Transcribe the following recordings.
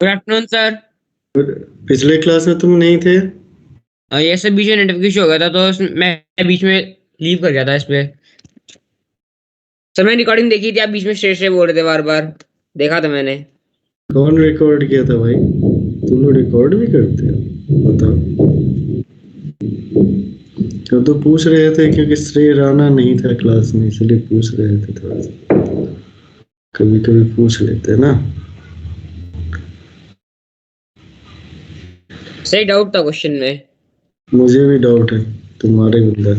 Good afternoon sir. पिछले class में तुम नहीं थे? ये सब बीच में नेटवर्क इशू हो गया था तो मैं बीच में लीव कर गया था इस पे। सर मैं रिकॉर्डिंग देखी थी, आप बीच में शेर बोल रहे थे बार बार, देखा था मैंने। कौन रिकॉर्ड किया था भाई? तुम लोग रिकॉर्ड भी करते हो? बताओ। हम तो पूछ रहे थे क्योंकि श्रेय राणा नहीं था क्लास में, इसलिए पूछ रहे थे थोड़ा सा। कभी कभी पूछ लेते हैं ना। सही डाउट था क्वेश्चन में। मुझे भी डाउट है तुम्हारे अंदर।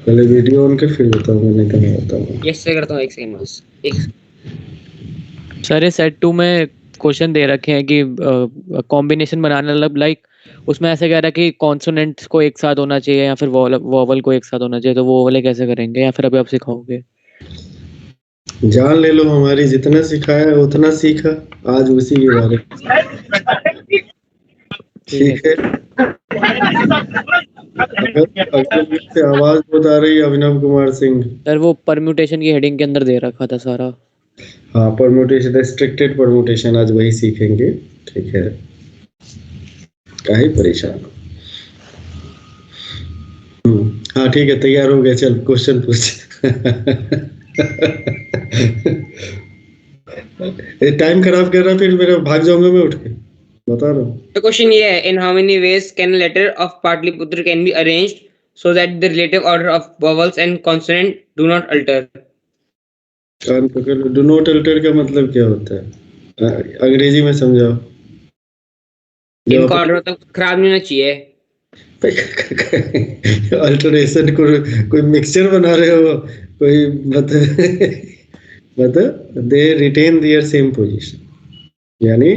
पहले वीडियो ऑन कर फिर बताओ, मैंने कहा बताऊँ। यस सर, करता हूँ एक सेकंड बस। एक सर ये सेट 2 में क्वेश्चन दे रखे हैं कि कॉम्बिनेशन बनाना, मतलब लाइक उसमें ऐसे कह रहा है कि कॉन्सोनेंट्स को एक साथ होना चाहिए या फिर वोवल को एक साथ होना चाहिए, तो वो वाले कैसे करेंगे या फिर अभी आप सिखाओगे? जान ले लो, हमारी जितना सिखाया उतना सीखा, आज उसी के बारे में। ठीक है। अगर से आवाज बहुत आ रही है अभिनव कुमार सिंह। सर वो परम्यूटेशन की हेडिंग के अंदर दे रखा था सारा। हाँ, परम्यूटेशन, रिस्ट्रिक्टेड परम्यूटेशन, आज वही सीखेंगे। ठीक है, काहे परेशान हो? हाँ ठीक है, तैयार हो गया, चल क्वेश्चन पूछ। टाइम खराब कर रहा, फिर मेरा भाग जाऊंगा मैं उठ के, बता रहा हूँ। तो क्वेश्चन ये है, in how many ways can letter of Pataliputra can be arranged so that the relative order of vowels and consonant do not alter. कान पकड़ लो। डू नॉट अल्टर का मतलब क्या होता है? अंग्रेजी में समझाओ। इनका ऑर्डर मतलब खराब नहीं होना चाहिए। अल्टरेशन को कोई मिक्सचर बना रहे हो? कोई मतलब they retain their same position, यानी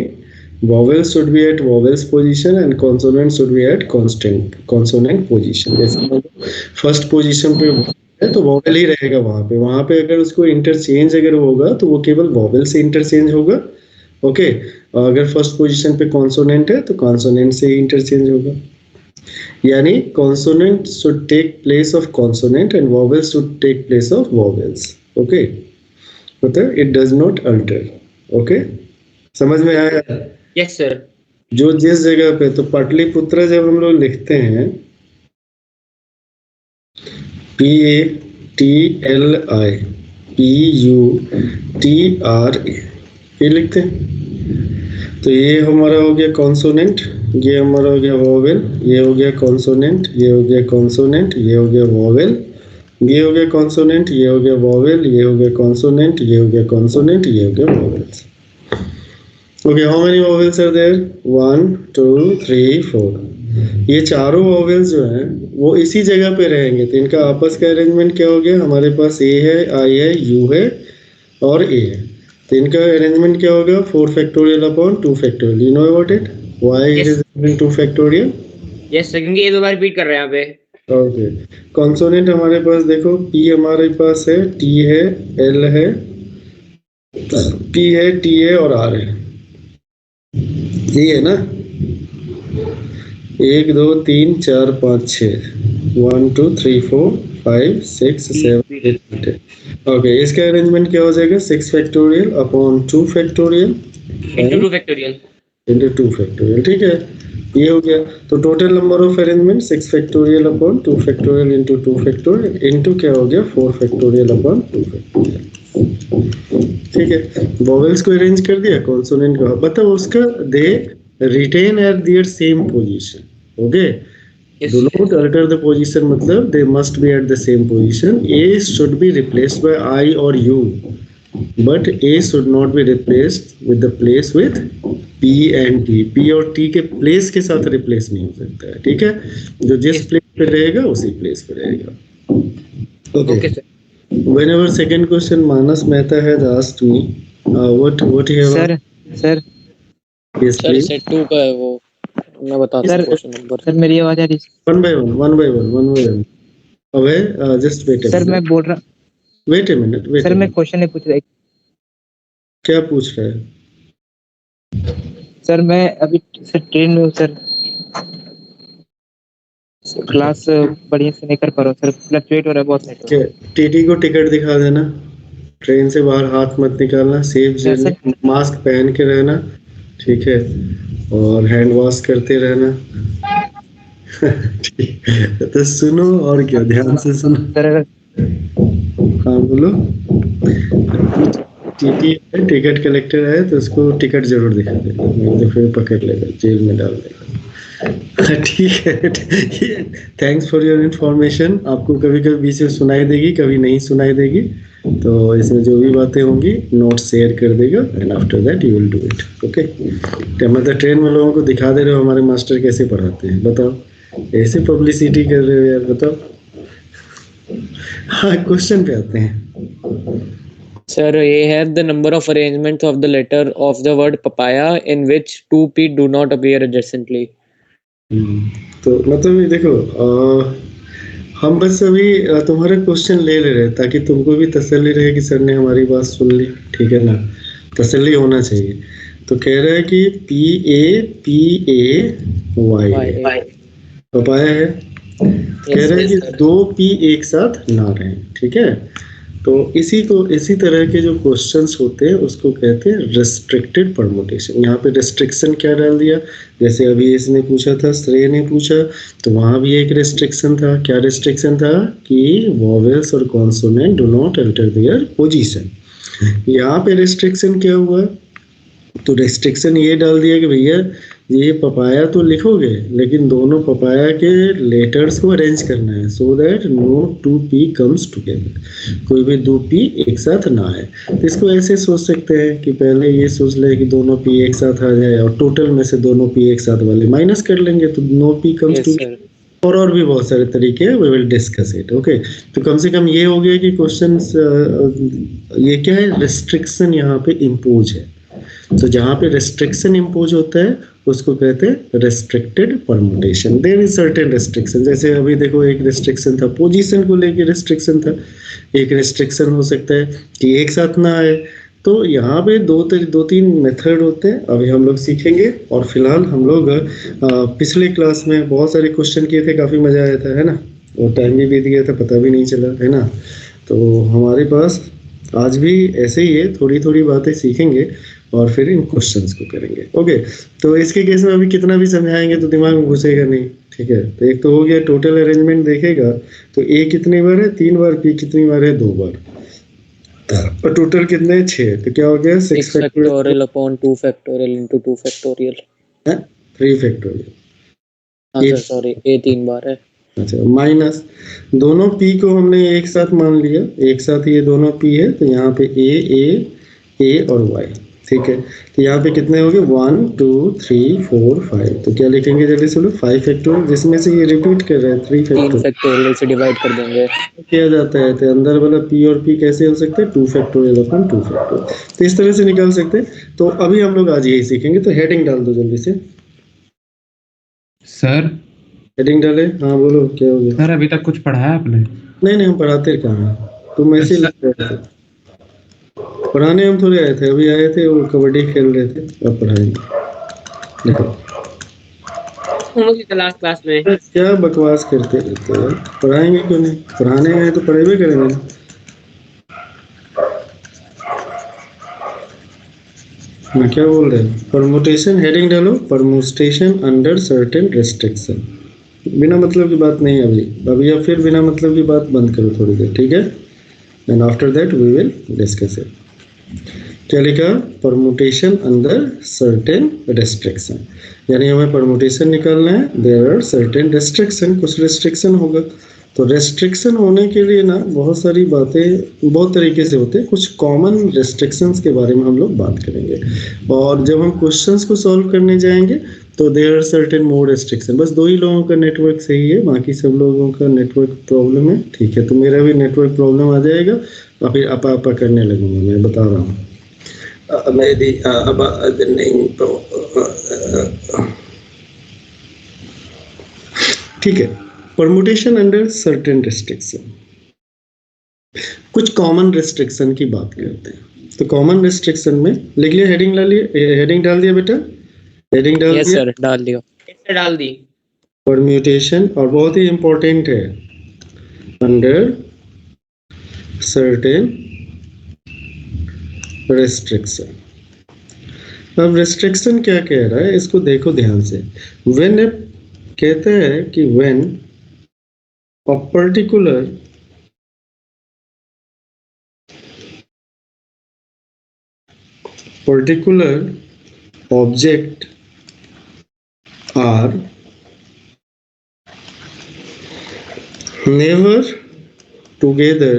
vowels should be at vowels position and consonant should be at consonant position। जैसे फर्स्ट पोजीशन पे है तो वॉवेल ही रहेगा वहां पे अगर उसको इंटरचेंज अगर होगा तो वो केवल वॉवेल से इंटरचेंज होगा। ओके, अगर फर्स्ट पोजीशन पे कॉन्सोनेंट है तो कॉन्सोनेंट से ही इंटरचेंज होगा। यानी consonant should take place of consonant and vowels should take place of vowels। Okay, मतलब it does not alter। Okay, समझ में आया? Yes sir. जो जिस जगह पे, तो पाटलिपुत्र जब हम लोग लिखते हैं PATLI PUTRA, ये लिखते हैं, तो ये हमारा हो गया कॉन्सोनेंट, ये हमारा हो गया वोवेल, ये हो गया कॉन्सोनेंट, ये हो गया कॉन्सोनेंट, ये हो गया वोवेल, ये हो गया कॉन्सोनेंट, ये हो गया वोवेल, ये हो गया कॉन्सोनेंट, ये हो गया कॉन्सोनेंट, ये हो गया vowels. Okay, how many vowels are there? 1 2 3 4। ये चारों वोवेल्स जो हैं वो इसी जगह पे रहेंगे, तो इनका आपस का अरेंजमेंट क्या हो गया? हमारे पास ए है, आई है, यू है और ए है, तो इनका अरेंजमेंट क्या होगा? 4 factorial upon 2 factorial. You know about it, why it is 2 factorial? Yes sir, क्योंकि ये दो बार रिपीट कर रहे हैं यहाँ पे। ओके, कॉन्सोनेंट हमारे पास देखो, पी हमारे पास है, टी है, एल है, पी है, टी है और आर है, ये है ना? 1 2 3 4 5 6, 1 2 3 4 5 6 7 8। ओके, इसका अरेंजमेंट क्या हो जाएगा? 6 factorial upon 2 factorial into 2 factorial into 2 factorial. ठीक है, ये हो गया। तो total number of arrangement 6 factorial upon 2 factorial into 2 factorial into क्या हो गया? 4 फैक्टोरियल अपॉन 2 फैक्टोरियल। ठीक है, वोवेल्स को अरेंज कर दिया, कॉन्सोनेंट का मतलब उसका they retain at their same position. Okay, do not alter the position मतलब they must be at the same position। A should be replaced by I or U, but A should not be replaced with the place with P and T। P और T के place के साथ replace नहीं हो सकता है। ठीक है, जो जिस प्लेस पे रहेगा उसी प्लेस पे रहेगा। Okay, whenever second question Manas Mehta has asked me what he have sir yes sir please set 2 का है वो, मैं बताता हूँ क्वेश्चन नंबर। सर मेरी आवाज आ रही है? one by one। अबे just wait a sir minute। मैं बोल रहा, wait a minute सर मैं क्वेश्चन नहीं पूछ रहा। क्या पूछ रहा है? सर मैं अभी सर ट्रेन में हूँ सर, क्लास बढ़िया से नहीं कर पा रहा हूँ सर, फ्लक्चुएट हो रहा है बहुत नेटवर्क। टीटी को टिकट दिखा देना, ट्रेन से बाहर हाथ मत निकालना, सेफ जर्नी, मास्क पहन के रहना, ठीक है, और हैंड वॉश करते रहना। ठीक है, तो सुनो और क्या, ध्यान से सुनो। हाँ बोलो। टीटी है, टिकट कलेक्टर है, तो उसको टिकट जरूर दिखा देगा, नहीं तो फिर पकड़ लेगा, जेल में डाल देगा। ठीक है, थैंक्स फॉर योर इंफॉर्मेशन। आपको कभी कभी बीच में सुनाई देगी, कभी नहीं सुनाई देगी, तो इसमें जो भी बातें होंगी नोट शेयर कर देगा, and after that you will do it. Okay, मतलब ट्रेन में लोगों को दिखा दे रहे हो हमारे मास्टर कैसे पढ़ाते हैं, बताओ, ऐसे पब्लिसिटी कर रहे हो यार, बताओ। हाँ, क्वेश्चन पे आते हैं। Sir, A have the number of arrangements of the letter of the word papaya in which two P do not appear adjacently. तो मतलब ये देखो, हम बस अभी तुम्हारा क्वेश्चन ले रहे हैं ताकि तुमको भी तसल्ली रहे कि सर ने हमारी बात सुन ली, ठीक है ना, तसल्ली होना चाहिए। तो कह रहा है कि PAPAY पपाया है, कह रहा है कि दो P एक साथ ना रहे, ठीक है। तो इसी तरह के जो क्वेश्चंस होते हैं उसको कहते हैं रेस्ट्रिक्टेड परमुटेशन। यहाँ पे रेस्ट्रिक्शन क्या डाल दिया, जैसे अभी इसने पूछा था, श्रेय ने पूछा, तो वहां भी एक रेस्ट्रिक्शन था। क्या रेस्ट्रिक्शन था कि वॉवेल्स और consonant do not alter their position. यहाँ पे रेस्ट्रिक्शन क्या हुआ, तो रेस्ट्रिक्शन ये डाल दिया कि भैया ये पपाया तो लिखोगे, लेकिन दोनों पपाया के लेटर्स को अरेंज करना है, so that no two P comes together, कोई भी दो पी एक साथ ना आए। तो इसको ऐसे सोच सकते हैं कि पहले ये सोच ले कि दोनों पी एक साथ आ जाए, और टोटल में से दोनों पी एक साथ वाले माइनस कर लेंगे, तो नो पी कम्स टुगेदर। और भी बहुत सारे तरीके हैं, we will discuss it. Okay, तो कम से कम ये हो गया कि क्वेश्चंस, ये क्या है, रेस्ट्रिक्शन यहाँ पे इम्पोज है। तो जहाँ पे रेस्ट्रिक्शन इम्पोज होता है उसको कहते हैं restricted permutation. There is certain restriction, जैसे अभी देखो एक रेस्ट्रिक्शन था पोजीशन को लेके, रेस्ट्रिक्शन था। एक रेस्ट्रिक्शन हो सकता है कि एक साथ ना आए। तो यहाँ पे दो तीन मेथड होते हैं, अभी हम लोग सीखेंगे। और फिलहाल हम लोग पिछले क्लास में बहुत सारे क्वेश्चन किए थे, काफ़ी मज़ा आया था, है ना, और टाइम भी बीत गया था, पता भी नहीं चला, है ना। तो हमारे पास आज भी ऐसे ही है, थोड़ी थोड़ी बातें सीखेंगे और फिर इन क्वेश्चंस को करेंगे। ओके, तो इसके केस में अभी कितना भी समझाएंगे तो दिमाग में घुसेगा नहीं, ठीक है। तो एक तो हो गया टोटल अरेंजमेंट देखेगा, तो ए कितनी बार है, 3 बार, पी कितनी बार है, 2 बार, और टोटल कितने, 6। तो क्या हो गया, 6 factorial upon 2 factorial into 2 factorial, 3 factorial. हाँ सर सॉरी, ए 3 बार है। अच्छा, माइनस दोनों पी को हमने एक साथ मान लिया, एक साथ ये दोनों पी है, तो यहाँ पे ए और वाई, ठीक है। तो यहाँ पे कितने हो गए, 1 2 3 4 5। तो क्या लिखेंगे जल्दी से, 5 फैक्टोरियल, जिसमें से ये रिपीट कर रहा है 3 फैक्टोरियल से डिवाइड कर देंगे, किया जाता है। तो अंदर वाला पी और पी कैसे हो सकते हैं, 2 फैक्टोरियल अपॉन 2 फैक्टोरियल। तो इस तरह से निकाल सकते हैं। तो अभी हम लोग आज यही सीखेंगे। तो हेडिंग डाल दो जल्दी से सर। हेडिंग डाले, हाँ बोलो क्या हो गया। सर अभी तक कुछ पढ़ाया आपने? नहीं हम पढ़ाते कहाँ, तुम ऐसे ही लिख रहे थे। पढ़ाने हम थोड़े आए थे, अभी आए थे, वो कबड्डी खेल रहे थे, अब पढ़ाएंगे। देखो क्लास में क्या बकवास करते रहते हैं, पढ़ाएंगे क्यों नहीं, पढ़ाने आए तो पढ़ेबे करेंगे। मैं क्या बोल रहे हैं, परमुटेशन, हेडिंग डालो, परमुटेशन अंडर सर्टेन रेस्ट्रिक्शन। बिना मतलब की बात नहीं अभी अब फिर बिना मतलब की बात बंद करो थोड़ी देर, ठीक है। And after that we will discuss it. क्या लिखा, परमुटेशन अंडर सर्टेन रेस्ट्रिक्शन, यानी हमें परमुटेशन निकालना है, देयर आर सर्टेन रेस्ट्रिक्शन, कुछ रेस्ट्रिक्शन होगा। तो रेस्ट्रिक्शन होने के लिए ना बहुत सारी बातें बहुत तरीके से होते हैं। कुछ कॉमन रेस्ट्रिक्शंस के बारे में हम लोग बात करेंगे, और जब हम क्वेश्चंस को सॉल्व करने जाएंगे तो there are certain more restriction. बस 2 ही लोगों का नेटवर्क सही है, बाकी सब लोगों का नेटवर्क प्रॉब्लम है, ठीक है। तो मेरा भी नेटवर्क प्रॉब्लम आ जाएगा और फिर आपा करने लगूंगा, मैं बता रहा हूँ। मेरी आवाज नहीं, ठीक है। परमुटेशन अंडर सर्टेन रेस्ट्रिक्शन, कुछ कॉमन रेस्ट्रिक्शन की बात करते हैं। तो कॉमन रेस्ट्रिक्शन में लिख लिया, हेडिंग डाल दिया बेटा, हेडिंग डाल दिया, सर डाल दिया, डाल दी। परम्यूटेशन, और बहुत ही इंपॉर्टेंट है, अंडर सर्टेन रेस्ट्रिक्शन। अब रिस्ट्रिक्शन क्या कह रहा है, इसको देखो ध्यान से। व्हेन कहते हैं कि when a particular object are never together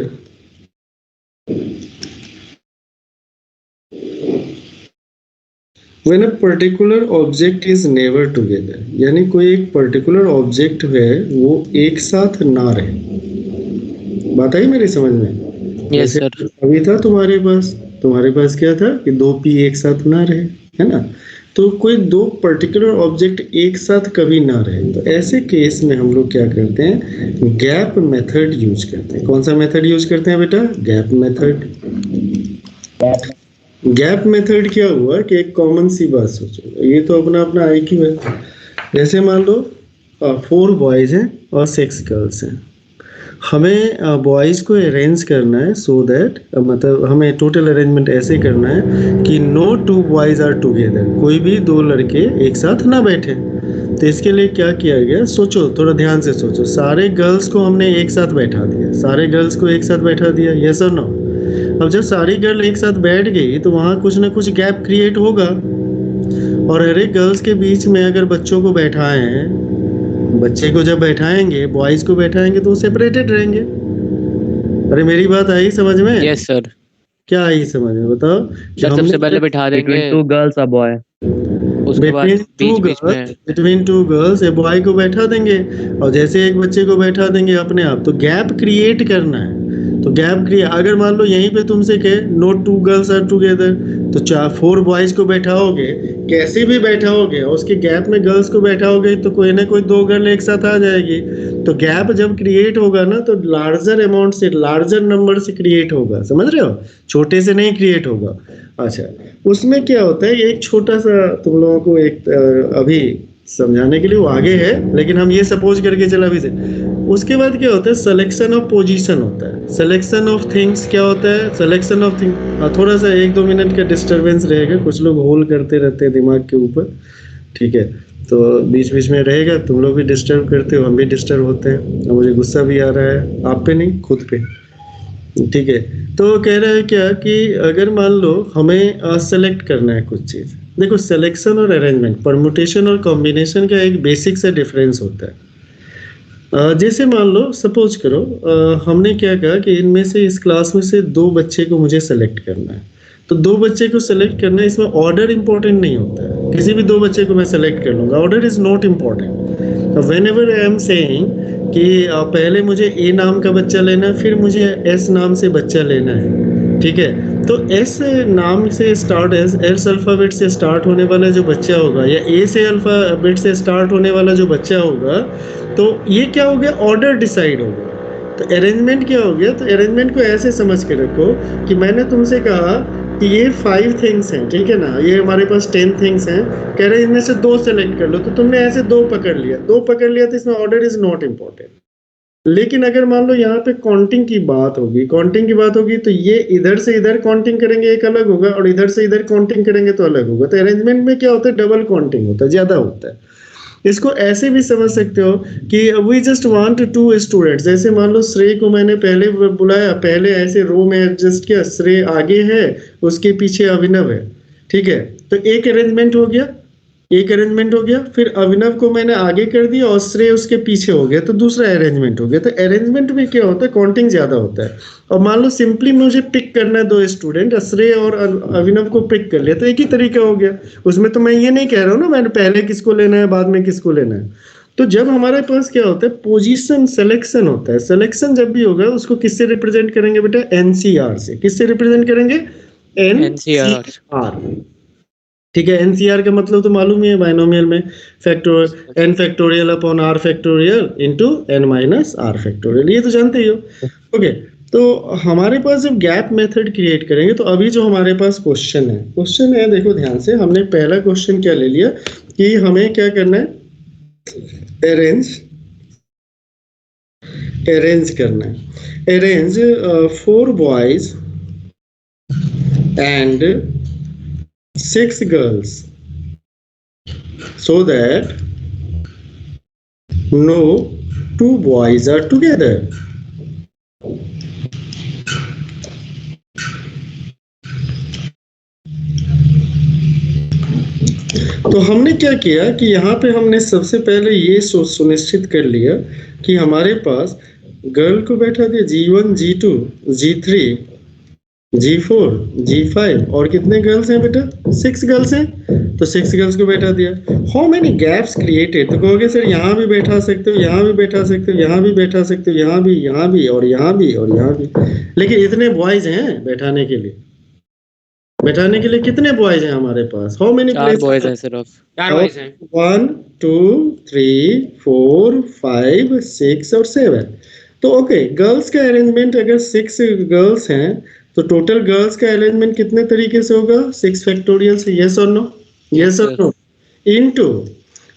when a particular object is never together, यानी कोई एक पर्टिकुलर ऑब्जेक्ट है वो एक साथ ना रहे। बात आई मेरी समझ में? यस जैसे सर। अभी था तुम्हारे पास क्या था कि दो पी एक साथ ना रहे, है ना? तो कोई दो पर्टिकुलर ऑब्जेक्ट एक साथ कभी ना रहे, तो ऐसे केस में हम लोग क्या करते हैं, गैप मेथड यूज करते हैं। कौन सा मेथड यूज करते हैं बेटा? Gap method. गैप मेथड क्या हुआ कि एक कॉमन सी बात सोचो, ये तो अपना अपना आईक्यू है। जैसे मान लो 4 बॉयज हैं और 6 गर्ल्स हैं, हमें बॉयज़ को अरेंज करना है सो दैट मतलब हमें टोटल अरेंजमेंट ऐसे करना है कि नो 2 बॉयज़ आर टुगेदर, कोई भी 2 लड़के एक साथ ना बैठे। तो इसके लिए क्या किया गया, सोचो थोड़ा ध्यान से सोचो। सारे गर्ल्स को हमने एक साथ बैठा दिया, सारे गर्ल्स को एक साथ बैठा दिया, यस और नो? अब जब सारी गर्ल एक साथ बैठ गई तो वहाँ कुछ ना कुछ गैप क्रिएट होगा, और हर एक गर्ल्स के बीच में अगर बच्चों को बैठाए हैं, बच्चे को जब बैठाएंगे, बॉयज को बैठाएंगे तो वो सेपरेटेड रहेंगे। अरे मेरी बात आई समझ में? Yes sir. क्या आई समझ में, बताओ? सर सबसे पहले बिठा देंगे Between two girls, a boy. उसके बाद बीच में between two girls a boy को बैठा देंगे, और जैसे एक बच्चे को बैठा देंगे अपने आप, तो गैप क्रिएट करना है। तो गैप क्रिएट, अगर मान लो यहीं पे तुमसे कहे नो 2 गर्ल्स आर टुगेदर, तो 4 बॉयज को बैठाओगे, कैसे भी बैठाओगे, और उसके गैप में गर्ल्स को बैठाओगे तो कोई ना कोई 2 गर्ल एक साथ आ जाएगी। तो गैप जब क्रिएट होगा ना तो लार्जर अमाउंट से, लार्जर नंबर से क्रिएट होगा, समझ रहे हो? छोटे से नहीं क्रिएट होगा। अच्छा, उसमें क्या होता है, एक छोटा सा तुम लोगों को एक अभी समझाने के लिए वो आगे है, लेकिन हम ये सपोज करके चला अभी से। उसके बाद क्या होता है, सिलेक्शन ऑफ पोजीशन होता है, सिलेक्शन ऑफ थिंग्स क्या होता है, सिलेक्शन ऑफ थिंग। थोड़ा सा 1-2 मिनट का डिस्टरबेंस रहेगा, कुछ लोग होल करते रहते हैं दिमाग के ऊपर, ठीक है? तो बीच बीच में रहेगा, तुम लोग भी डिस्टर्ब करते हो, हम भी डिस्टर्ब होते हैं, और मुझे गुस्सा भी आ रहा है, आप पे नहीं खुद पे, ठीक है? तो कह रहा है क्या कि अगर मान लो हमें सेलेक्ट करना है कुछ चीज़, देखो सिलेक्शन और अरेंजमेंट, परमुटेशन और कॉम्बिनेशन का एक बेसिक सा डिफरेंस होता है। जैसे मान लो सपोज करो हमने क्या कहा कि इनमें से इस क्लास में से 2 बच्चे को मुझे सेलेक्ट करना है, तो 2 बच्चे को सेलेक्ट करना है, इसमें ऑर्डर इंपॉर्टेंट नहीं होता है, किसी भी 2 बच्चे को मैं सेलेक्ट कर लूँगा, order is not important. Whenever I am saying कि पहले मुझे ए नाम का बच्चा लेना है, फिर मुझे एस नाम से बच्चा लेना है, ठीक है? तो एस नाम से स्टार्ट, एस अल्फ़ाबेट से स्टार्ट होने वाला जो बच्चा होगा, या ए से अल्फ़ाबेट से स्टार्ट होने वाला जो बच्चा होगा, तो ये क्या हो गया, ऑर्डर डिसाइड हो गया। तो अरेंजमेंट क्या हो गया, तो अरेंजमेंट को ऐसे समझ के रखो कि मैंने तुमसे कहा कि ये 5 थिंग्स हैं, ठीक है ना? ये हमारे पास 10 थिंग्स हैं, कह रहे इनमें से 2 सेलेक्ट कर लो, तो तुमने ऐसे 2 पकड़ लिया, तो इसमें ऑर्डर इज नॉट इम्पॉर्टेंट। लेकिन अगर मान लो यहाँ पे काउंटिंग की बात होगी, तो ये इधर से इधर काउंटिंग करेंगे एक अलग होगा, और इधर से इधर काउंटिंग करेंगे तो अलग होगा। तो अरेंजमेंट में क्या होता है, डबल काउंटिंग होता है, ज्यादा होता है। इसको ऐसे भी समझ सकते हो कि वी जस्ट वांट 2 स्टूडेंट्स। जैसे मान लो श्रेय को मैंने पहले बुलाया, पहले ऐसे रो में एडजस्ट किया, श्रेय आगे है, उसके पीछे अभिनव है, ठीक है? तो एक अरेंजमेंट हो गया, फिर अभिनव को मैंने आगे कर दिया और श्रेय उसके पीछे हो गया, तो दूसरा अरेंजमेंट हो गया। तो अरेंजमेंट में क्या होता है, काउंटिंग ज्यादा होता है। और मान लो सिंपली मुझे पिक करना है 2 स्टूडेंट, श्रेय और अभिनव को पिक कर लिया, तो एक ही तरीका हो गया। उसमें तो मैं ये नहीं कह रहा हूँ ना मैंने पहले किसको लेना है बाद में किसको लेना है। तो जब हमारे पास क्या होता है, पोजीशन सिलेक्शन होता है। सिलेक्शन जब भी होगा उसको किससे रिप्रेजेंट करेंगे बेटा, एनसीआर से। किससे रिप्रेजेंट करेंगे, एनसीआर, ठीक है? एनसीआर का मतलब तो मालूम ही है, बाइनोमियल में factorial N factorial upon are factorial into N minus are factorial, ये तो जानते ही हो। ओके, तो हमारे पास जब गैप मेथड क्रिएट करेंगे, तो अभी जो हमारे पास क्वेश्चन है देखो ध्यान से। हमने पहला क्वेश्चन क्या ले लिया कि हमें क्या करना है, अरेंज करना है। Arrange 4 boys and 6 girls, so that no 2 boys are together. तो हमने क्या किया कि यहाँ पे हमने सबसे पहले ये सुनिश्चित कर लिया कि हमारे पास गर्ल को बैठा दिया G1, G2, G3, G4, G5 और कितने गर्ल्स हैं बेटा? 6 गर्ल्स हैं, तो 6 गर्ल्स को बैठा दिया. How many gaps created? तो कहोगे सर यहाँ भी बैठा सकते हो, यहाँ भी बैठा सकते हो, यहाँ भी बैठा सकते हो, यहाँ भी और यहाँ भी और यहाँ भी. लेकिन इतने बॉयज हैं बैठाने के लिए. बैठाने के लिए कितने बॉयज हैं हमारे पास? हाउ मेनी 4 बॉयज हैं सिर्फ. 4 बॉयज हैं. 1 2 3 4 5 6 और 7. तो ओके, गर्ल्स का अरेंजमेंट अगर 6 गर्ल्स हैं तो टोटल गर्ल्स का अरेंजमेंट कितने तरीके से होगा? 6 फैक्टोरियल से. यस और नो? यस और नो? इनटू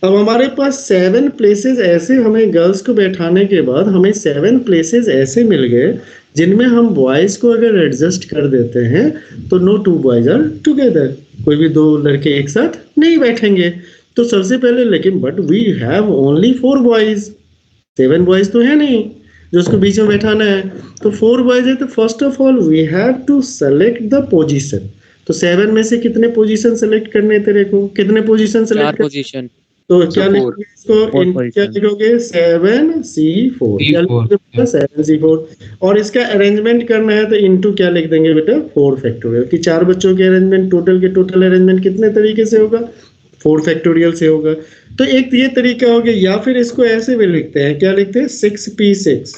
अब हमारे पास 7 प्लेसेस ऐसे, हमें गर्ल्स को बैठाने के बाद हमें 7 प्लेसेस ऐसे मिल गए जिनमें हम बॉयज को अगर एडजस्ट कर देते हैं तो नो 2 बॉयज आर टुगेदर. कोई भी 2 लड़के एक साथ नहीं बैठेंगे. तो सबसे पहले लेकिन but we have only 4 boys, 7 boys तो है नहीं जो उसको बीच में बैठाना है. तो 4 बॉयज है, तो first of all we have to select the position. तो 7 में से कितने पोजीशन सेलेक्ट करने तेरे को? कितने पोजीशन 4 सेलेक्ट? पोजीशन. तो क्या लिखोगे इसको? क्या लिखोगे? 7C4. क्या लिखोगे? 7C4. और इसका अरेंजमेंट करना है तो इनटू क्या लिख देंगे बेटा? 4 फैक्टोरियल. कि 4 बच्चों के अरेंजमेंट टोटल के टोटल अरेंजमेंट कितने तरीके से होगा? 4 फैक्टोरियल से होगा. तो एक ये तरीका हो गया. या फिर इसको ऐसे भी लिखते हैं, क्या लिखते हैं? 6P6.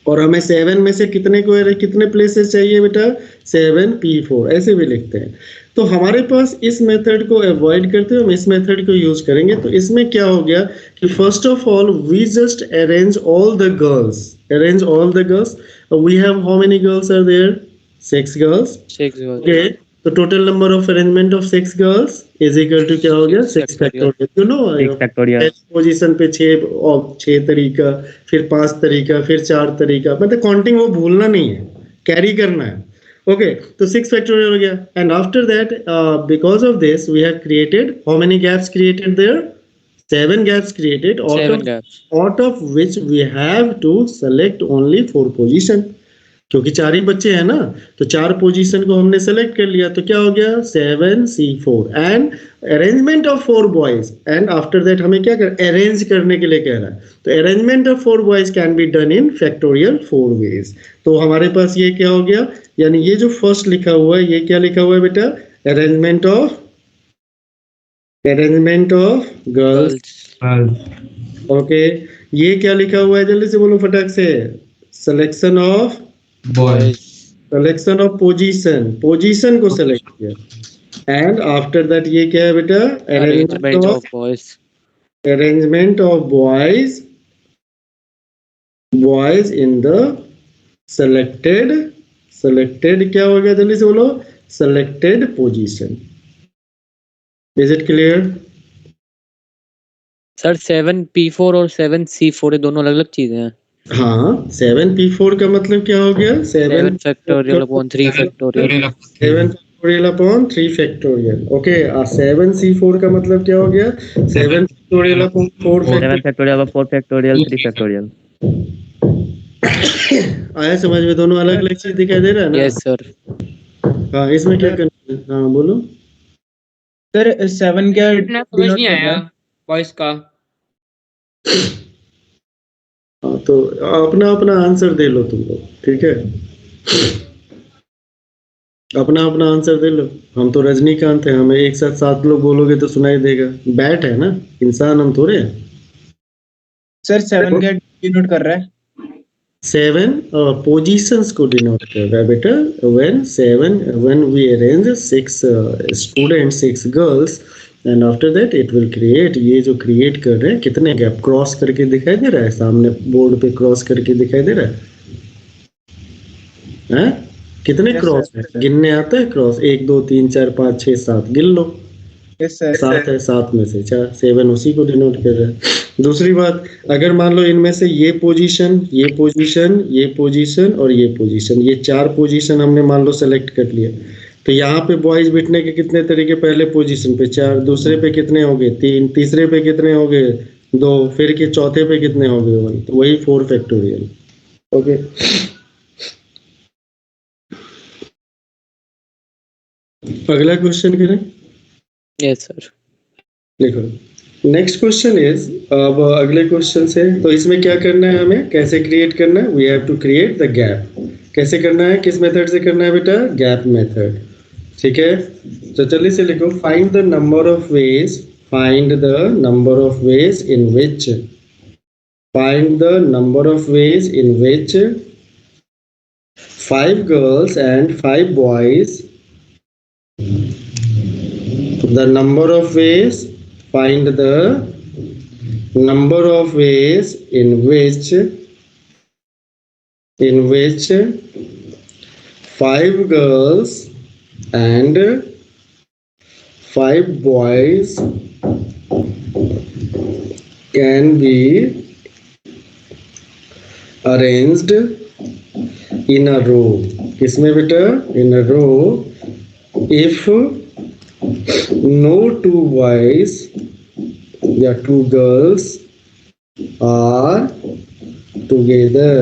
और हमें 7 में से कितने प्लेसेस चाहिए बेटा? 7P4. ऐसे भी लिखते हैं. तो हमारे पास इस मेथड को अवॉइड करते हुए हम इस मेथड को यूज करेंगे. तो इसमें क्या हो गया कि first of all we just arrange all the girls. We have how many girls are there? 6 girls. 6 girls. Okay, तो total number of arrangement of 6 girls is equal to क्या हो गया? 6 factorial. You know, 6 factorial. Position पे 6 तरीका, फिर 5 तरीका, फिर 4 तरीका. मतलब काउंटिंग वो भूलना नहीं है, कैरी करना है. Okay, तो 6 factorial हो गया. And after that, because of this, we have created how many gaps created there? 7 gaps created. Out of which we have to select only 4 position. क्योंकि 4 ही बच्चे हैं ना, तो 4 पोजीशन को हमने सेलेक्ट कर लिया. तो क्या हो गया? 7C4 and arrangement of 4 boys. And after that हमें क्या कर अरेंज करने के लिए कह रहा है. तो arrangement of 4 boys can be done in factorial 4 ways. तो हमारे पास ये क्या हो गया? यानी ये जो फर्स्ट लिखा हुआ है, ये क्या लिखा हुआ है बेटा? Arrangement of girls. ओके, ये क्या लिखा हुआ है? जल्दी से बोलो फटाक से. Selection of boys. Selection of position को सेलेक्ट किया. एंड आफ्टर दैट ये क्या है बेटा? Arrangement of boys. Arrangement of boys in the selected क्या हो गया? जल्दी से बोलो. selected position. Is it clear? Sir 7P4 और 7C4 ये दोनों अलग अलग चीजें हैं. हाँ, 7P4 का मतलब क्या हो गया? 7 factorial upon 3 factorial. 7 factorial upon 3 factorial. Okay, 7C4 का मतलब क्या हो गया? 7 factorial upon 4 factorial upon 4 factorial 3 factorial. आया समझ में? दोनों अलग अलग चीज दिखाई दे रहा है ना? Yes sir. हाँ, इसमें क्या करना है? हाँ बोलो सर. 7 क्या समझ नहीं आया बॉयज का. हाँ, तो अपना अपना आंसर दे लो तुम लोग. ठीक है, अपना अपना आंसर दे लो. हम तो रजनीकांत हैं, हमें एक साथ 7 लोग बोलोगे तो सुनाई देगा. बैट है ना, इंसान हम थोड़े हैं. सर 7 क्या डिनोट कर रहा है? 7 पोजीशंस को डिनोट कर रहा है बेटा. when we arrange 6 students, 6 girls, and after that it will create. ये जो क्रिएट कर रहे हैं, कितने गैप क्रॉस करके दिखाई दे रहा है? सामने बोर्ड पे क्रॉस करके दिखाई दे रहा है? कितने क्रॉस है? गिनने आता है क्रॉस? 1 2 3 4 5 6 7 गिन लो. 7 है, 7 में से 4, 7 उसी को डिनोट कर रहा है. दूसरी बात, अगर मान लो इनमें से ये पोजीशन और ये पोजीशन, ये 4 पोजीशन हमने मान लो सेलेक्ट कर लिया. तो यहाँ पे बॉयज बिठने के कितने तरीके, पहले पोजीशन पे 4, दूसरे पे कितने हो गए 3, तीसरे पे कितने हो गए 2, फिर के चौथे पे कितने हो गए 1, तो वही 4 फैक्टोरियल। ओके, अगला क्वेश्चन करें। Yes sir. देखो नेक्स्ट क्वेश्चन इज, अब अगले क्वेश्चन से तो इसमें क्या करना है, हमें कैसे क्रिएट करना है, we have to create the gap. कैसे करना है, किस मेथड से करना है बेटा, गैप मेथड। ठीक है, तो जल्दी से लिखो, find the number of ways, find the number of ways in which, find the number of ways in which 5 girls and 5 boys, the number of ways, find the number of ways in which 5 girls and 5 boys can be arranged in a row। किसमें बेटा, in a row if no 2 boys या 2 girls are together।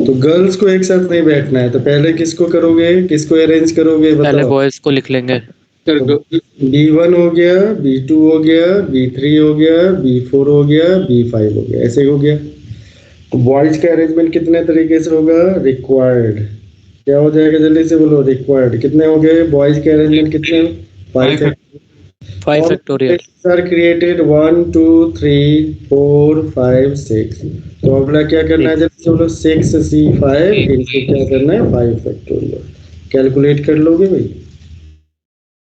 तो girls को एक साथ नहीं बैठना है, तो पहले किसको करोगे, किसको अरेंज करोगे पहले बताओ। बॉयज को लिख लेंगे। B1 हो गया, B2 हो गया, B3 हो गया, B4 हो गया, B5 हो गया, ऐसे हो गया। बॉयज का अरेंजमेंट कितने तरीके से होगा, रिक्वायर्ड, क्या हो जाएगा जल्दी से बोलो, रिक्वायर्ड कितने हो गए, बॉयज के अरेंजमेंट कितने, 5 फैक्टोरियल। are created 1 2 3 4 5 6। तो अगला क्या करना है, जल्दी से बोलो, 6C5 इनटू क्या करना है, 5 फैक्टोरियल। कैलकुलेट कर लोगे भाई।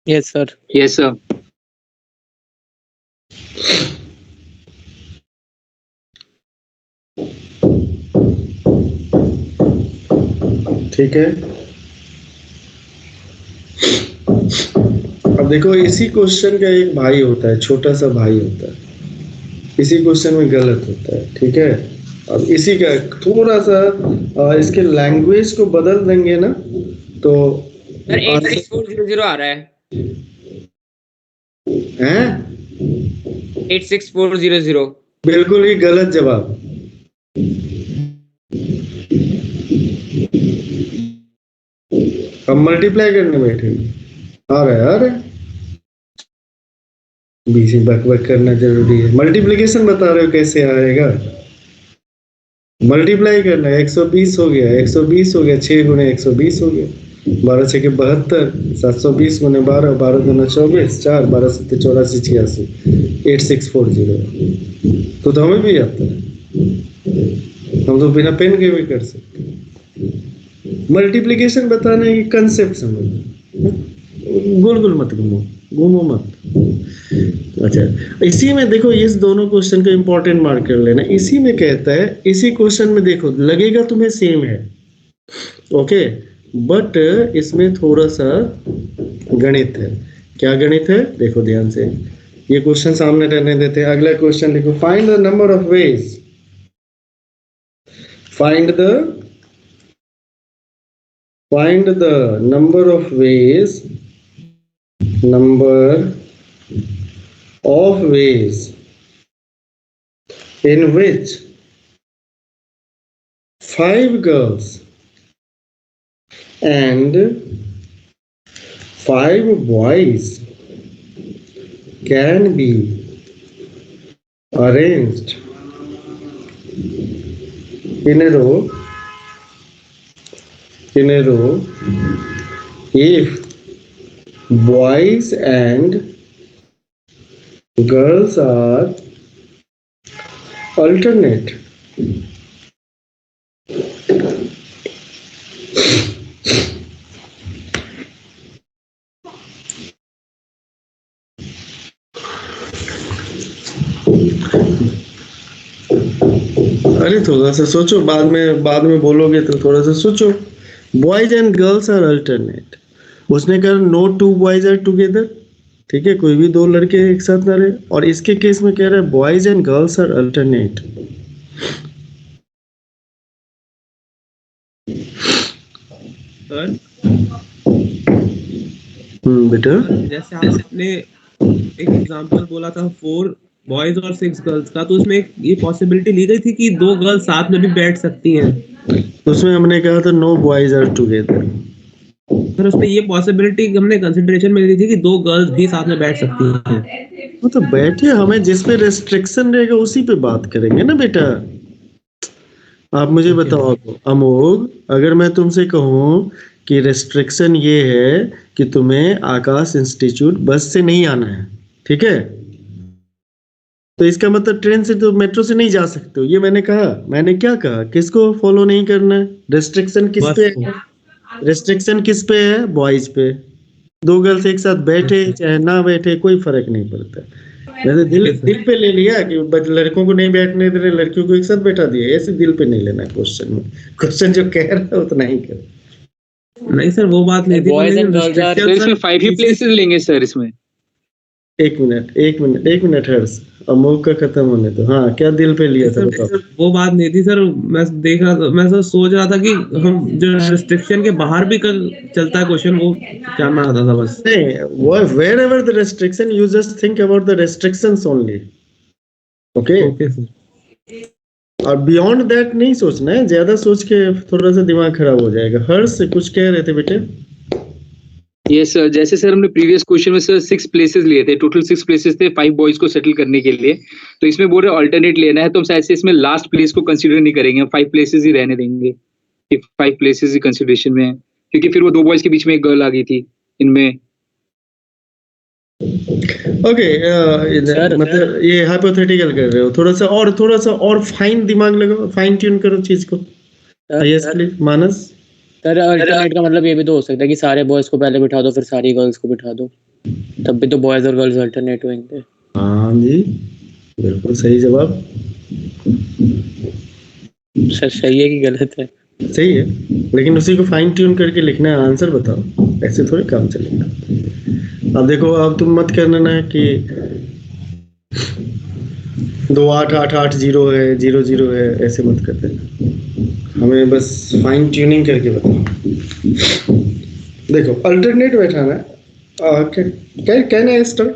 Yes sir. Yes sir. ठीक है, अब देखो इसी क्वेश्चन का एक भाई होता है, छोटा सा भाई होता है, इसी क्वेश्चन में गलत होता है। ठीक है, अब इसी का थोड़ा सा इसके लैंग्वेज को बदल देंगे ना तो सर 86400 आ रहा है। हैं, 86400। बिल्कुल ही गलत जवाब। अब मल्टीप्लाई करने बैठे, आ रहा है बीच में बक बक करना जरूरी है। मल्टीप्लिकेशन बता रहे हो कैसे आएगा, मल्टीप्लाई करना है। 120 हो गया, 120 हो गया, 6 गुणे 120 हो गया, 12 6 के 72, 720 गुणे 12, 12 दूना 24, 4 12 7 84 86, 8640। तो हमें भी आता है, हम तो बिना पेन के भी कर सकते। मल्टीप्लिकेशन बताने की कंसेप्ट समझो, गोल गोल मत घूमो मत। अच्छा, इसी में देखो, इस दोनों क्वेश्चन को इंपॉर्टेंट मार्क कर लेना। इसी में कहता है, इसी क्वेश्चन में देखो लगेगा तुम्हें सेम है, ओके, बट इसमें थोड़ा सा गणित है। क्या गणित है, देखो ध्यान से, ये क्वेश्चन सामने रहने देते हैं। अगला क्वेश्चन लिखो, find the number of ways, find the number of ways, number of ways in which 5 girls and 5 boys can be arranged in a row if boys and girls are alternate। अरे थोड़ा सा सोचो, बाद में बोलोगे तो थोड़ा सा सोचो। Boys and girls are alternate, उसने कहा नो 2 बॉयज आर टुगेदर, ठीक है, कोई भी 2 लड़के एक साथ ना रहे। और इसके केस में कह रहा है boys and girls are alternate. Sir बेटा जैसे आपने एक एग्जांपल बोला था 4 बॉयज और 6 गर्ल्स का, तो उसमें ये पॉसिबिलिटी ली गई थी कि 2 गर्ल्स साथ में भी बैठ सकती हैं। उसमें हमने कहा था no boys are together. Sir उसमें ये पॉसिबिलिटी हमने कंसिडरेशन में ली थी कि 2 गर्ल्स भी साथ में बैठ सकती हैं। वो तो बैठे, हमें जिस पे रेस्ट्रिक्शन रहेगा उसी पे बात करेंगे ना बेटा। आप मुझे बताओ अमोघ, अगर मैं तुमसे कहूँ कि रेस्ट्रिक्शन ये है कि तुम्हें आकाश इंस्टीट्यूट बस से नहीं आना है, ठीक है, तो इसका मतलब ट्रेन से तो मेट्रो से नहीं जा सकते हो, ये मैंने कहा। मैंने क्या कहा, किसको फॉलो नहीं करना है? रेस्ट्रिक्शन किस बस पे है? रेस्ट्रिक्शन किस पे है? बॉयज पे। 2 गर्ल्स एक साथ बैठे चाहे ना बैठे कोई फर्क नहीं पड़ता। वैसे दिल पे ले लिया कि लड़कों को नहीं बैठने दे रहे, लड़कियों को एक साथ बैठा दिया, ऐसे दिल पे नहीं लेना क्वेश्चन में। क्वेश्चन जो कह रहा है उतना ही कर। नहीं सर वो बात नहीं थी, boys and girls are sir इसमें 5 ही प्लेसेस लेंगे सर इसमें। एक मिनट हर्ष, अमोघ का खत्म होने दो। हाँ, क्या दिल पे लिया था बताओ। वो बात नहीं थी सर, मैं देख रहा था, मैं सर सोच रहा था कि हम जो रिस्ट्रिक्शन के बाहर भी कल चलता है क्वेश्चन, वो जानना आता था बस। नहीं, wherever the restriction, you just think about the restrictions only. Okay? Okay sir. और बियॉन्ड दैट नहीं सोचना है, ज्यादा सोच के थोड़ा सा दिमाग खराब हो जाएगा। हर्ष कुछ कह रहे थे बेटे? यस सर, जैसे सर हमने प्रीवियस क्वेश्चन में सर 6 प्लेसेस लिए थे, टोटल 6 प्लेसेस थे 5 बॉयज को सेटल करने के लिए, तो इसमें बोल रहे अल्टरनेट लेना है, तो हम शायद से इसमें लास्ट प्लेस को कंसीडर नहीं करेंगे, हम 5 प्लेसेस ही रहने देंगे कि 5 प्लेसेस ही कंसीडरेशन में है, क्योंकि फिर वो 2 बॉयज के बीच में एक गर्ल आ गई थी इनमें। ओके, मतलब ये हाइपोथेटिकल कर रहे हो, थोड़ा सा और फाइन दिमाग लगाओ, फाइन ट्यून करो चीज को। Yes please Manas. Sir alternate का मतलब ये भी तो हो सकता है कि सारे बॉयज को पहले बिठा दो फिर सारी गर्ल्स को बिठा दो, तब भी तो बॉयज और गर्ल्स अल्टरनेट होंगे। हाँ जी, बिल्कुल सही जवाब। सर सही है कि गलत है? सही है, लेकिन उसी को फाइन ट्यून करके लिखना है, आंसर बताओ, ऐसे थोड़ी काम चलेगा। अब देखो, अब तुम मत करना ना कि 2 8 8 8 0 है 0 0 है, ऐसे मत कर देना, हमें बस फाइन ट्यूनिंग करके बताओ। देखो अल्टरनेट बैठाना है, कहना है स्टार्ट।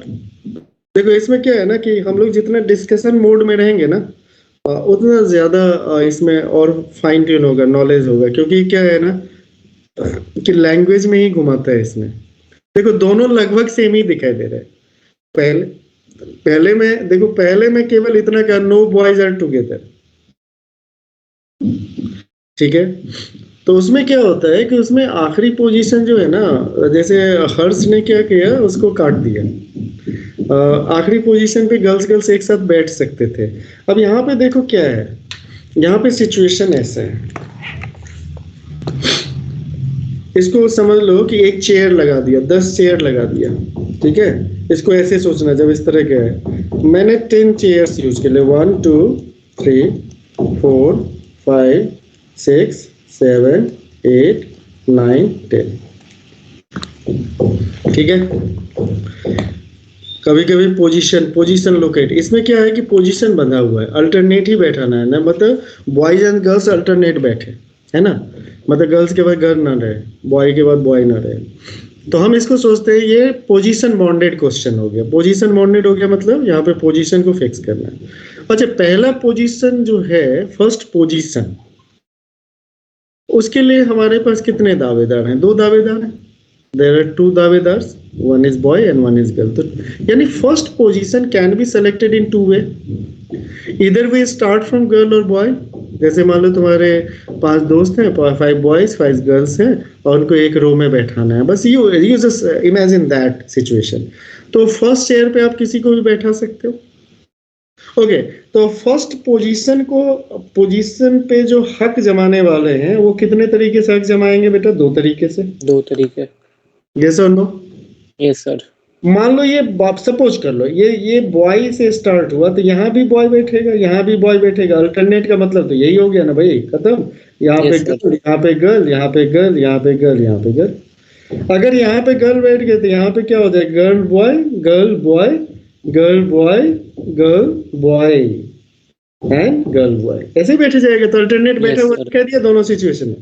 देखो इसमें क्या है ना कि हम लोग जितना डिस्कशन मोड में रहेंगे ना उतना ज्यादा इसमें और फाइन ट्यून होगा, नॉलेज होगा, क्योंकि क्या है ना कि लैंग्वेज में ही घुमाता है इसमें। देखो दोनों लगभग सेम ही दिखाई दे रहे हैं। पहले में केवल इतना कहा नो बॉयज आर टुगेदर, ठीक है, तो उसमें क्या होता है कि उसमें आखिरी पोजीशन जो है ना, जैसे हर्ष ने क्या किया, उसको काट दिया। आखिरी पोजीशन पे गर्ल्स एक साथ बैठ सकते थे। अब यहाँ पे देखो क्या है, यहाँ पे सिचुएशन ऐसा है, इसको समझ लो कि एक चेयर लगा दिया, 10 चेयर लगा दिया, ठीक है। इसको ऐसे सोचना, जब इस तरह का है, मैंने 10 चेयर्स यूज के लिए 1 2 3 4 5 6 7 8 9 10, ठीक है। कभी कभी पोजीशन लोकेट, इसमें क्या है कि पोजीशन बंधा हुआ है, अल्टरनेट ही बैठाना है ना, मतलब बॉयज एंड गर्ल्स अल्टरनेट बैठे, है ना, मतलब गर्ल्स के बाद गर्ल ना रहे, बॉय के बाद बॉय ना रहे। तो हम इसको सोचते हैं ये पोजीशन बॉन्डेड क्वेश्चन हो गया। पोजीशन बॉन्डेड हो गया मतलब यहाँ पे पोजीशन को फिक्स करना है। अच्छा, पहला पोजीशन जो है, फर्स्ट पोजीशन, उसके लिए हमारे पास कितने दावेदार हैं? 2 दावेदार हैं। देयर आर 2 दावेदार्स, one is boy and one is girl. तो यानी first position can be selected in 2 way, इधर वे स्टार्ट फ्रॉम गर्ल और बॉय। जैसे मान लो तुम्हारे 5 दोस्त हैं, 5 बॉयज 5 गर्ल्स हैं, और उनको एक रो में बैठाना है, बस you just imagine that situation. तो फर्स्ट चेयर पे आप किसी को भी बैठा सकते हो। ओके, तो फर्स्ट पोजीशन पे जो हक जमाने वाले हैं वो कितने तरीके से हक जमाएंगे बेटा? 2 तरीके से। 2 तरीके। यस और नो? Yes sir. मान लो ये सपोज कर लो ये बॉय से स्टार्ट हुआ, तो यहाँ भी बॉय बैठेगा, यहाँ भी बॉय बैठेगा। अल्टरनेट का मतलब तो यही हो गया ना भाई, खत्म। यहाँ पे गर्ल, यहाँ पे गर्ल, यहाँ पे गर्ल, यहाँ पे गर्ल, यहाँ पे गर्ल। अगर यहाँ पे गर्ल बैठ गए तो यहाँ पे क्या हो जाएगा? Girl boy, girl boy, girl boy, girl boy and girl boy, ऐसे बैठे जाएगा। तो अल्टरनेट बैठा हुआ कह दिया दोनों सिचुएशन में।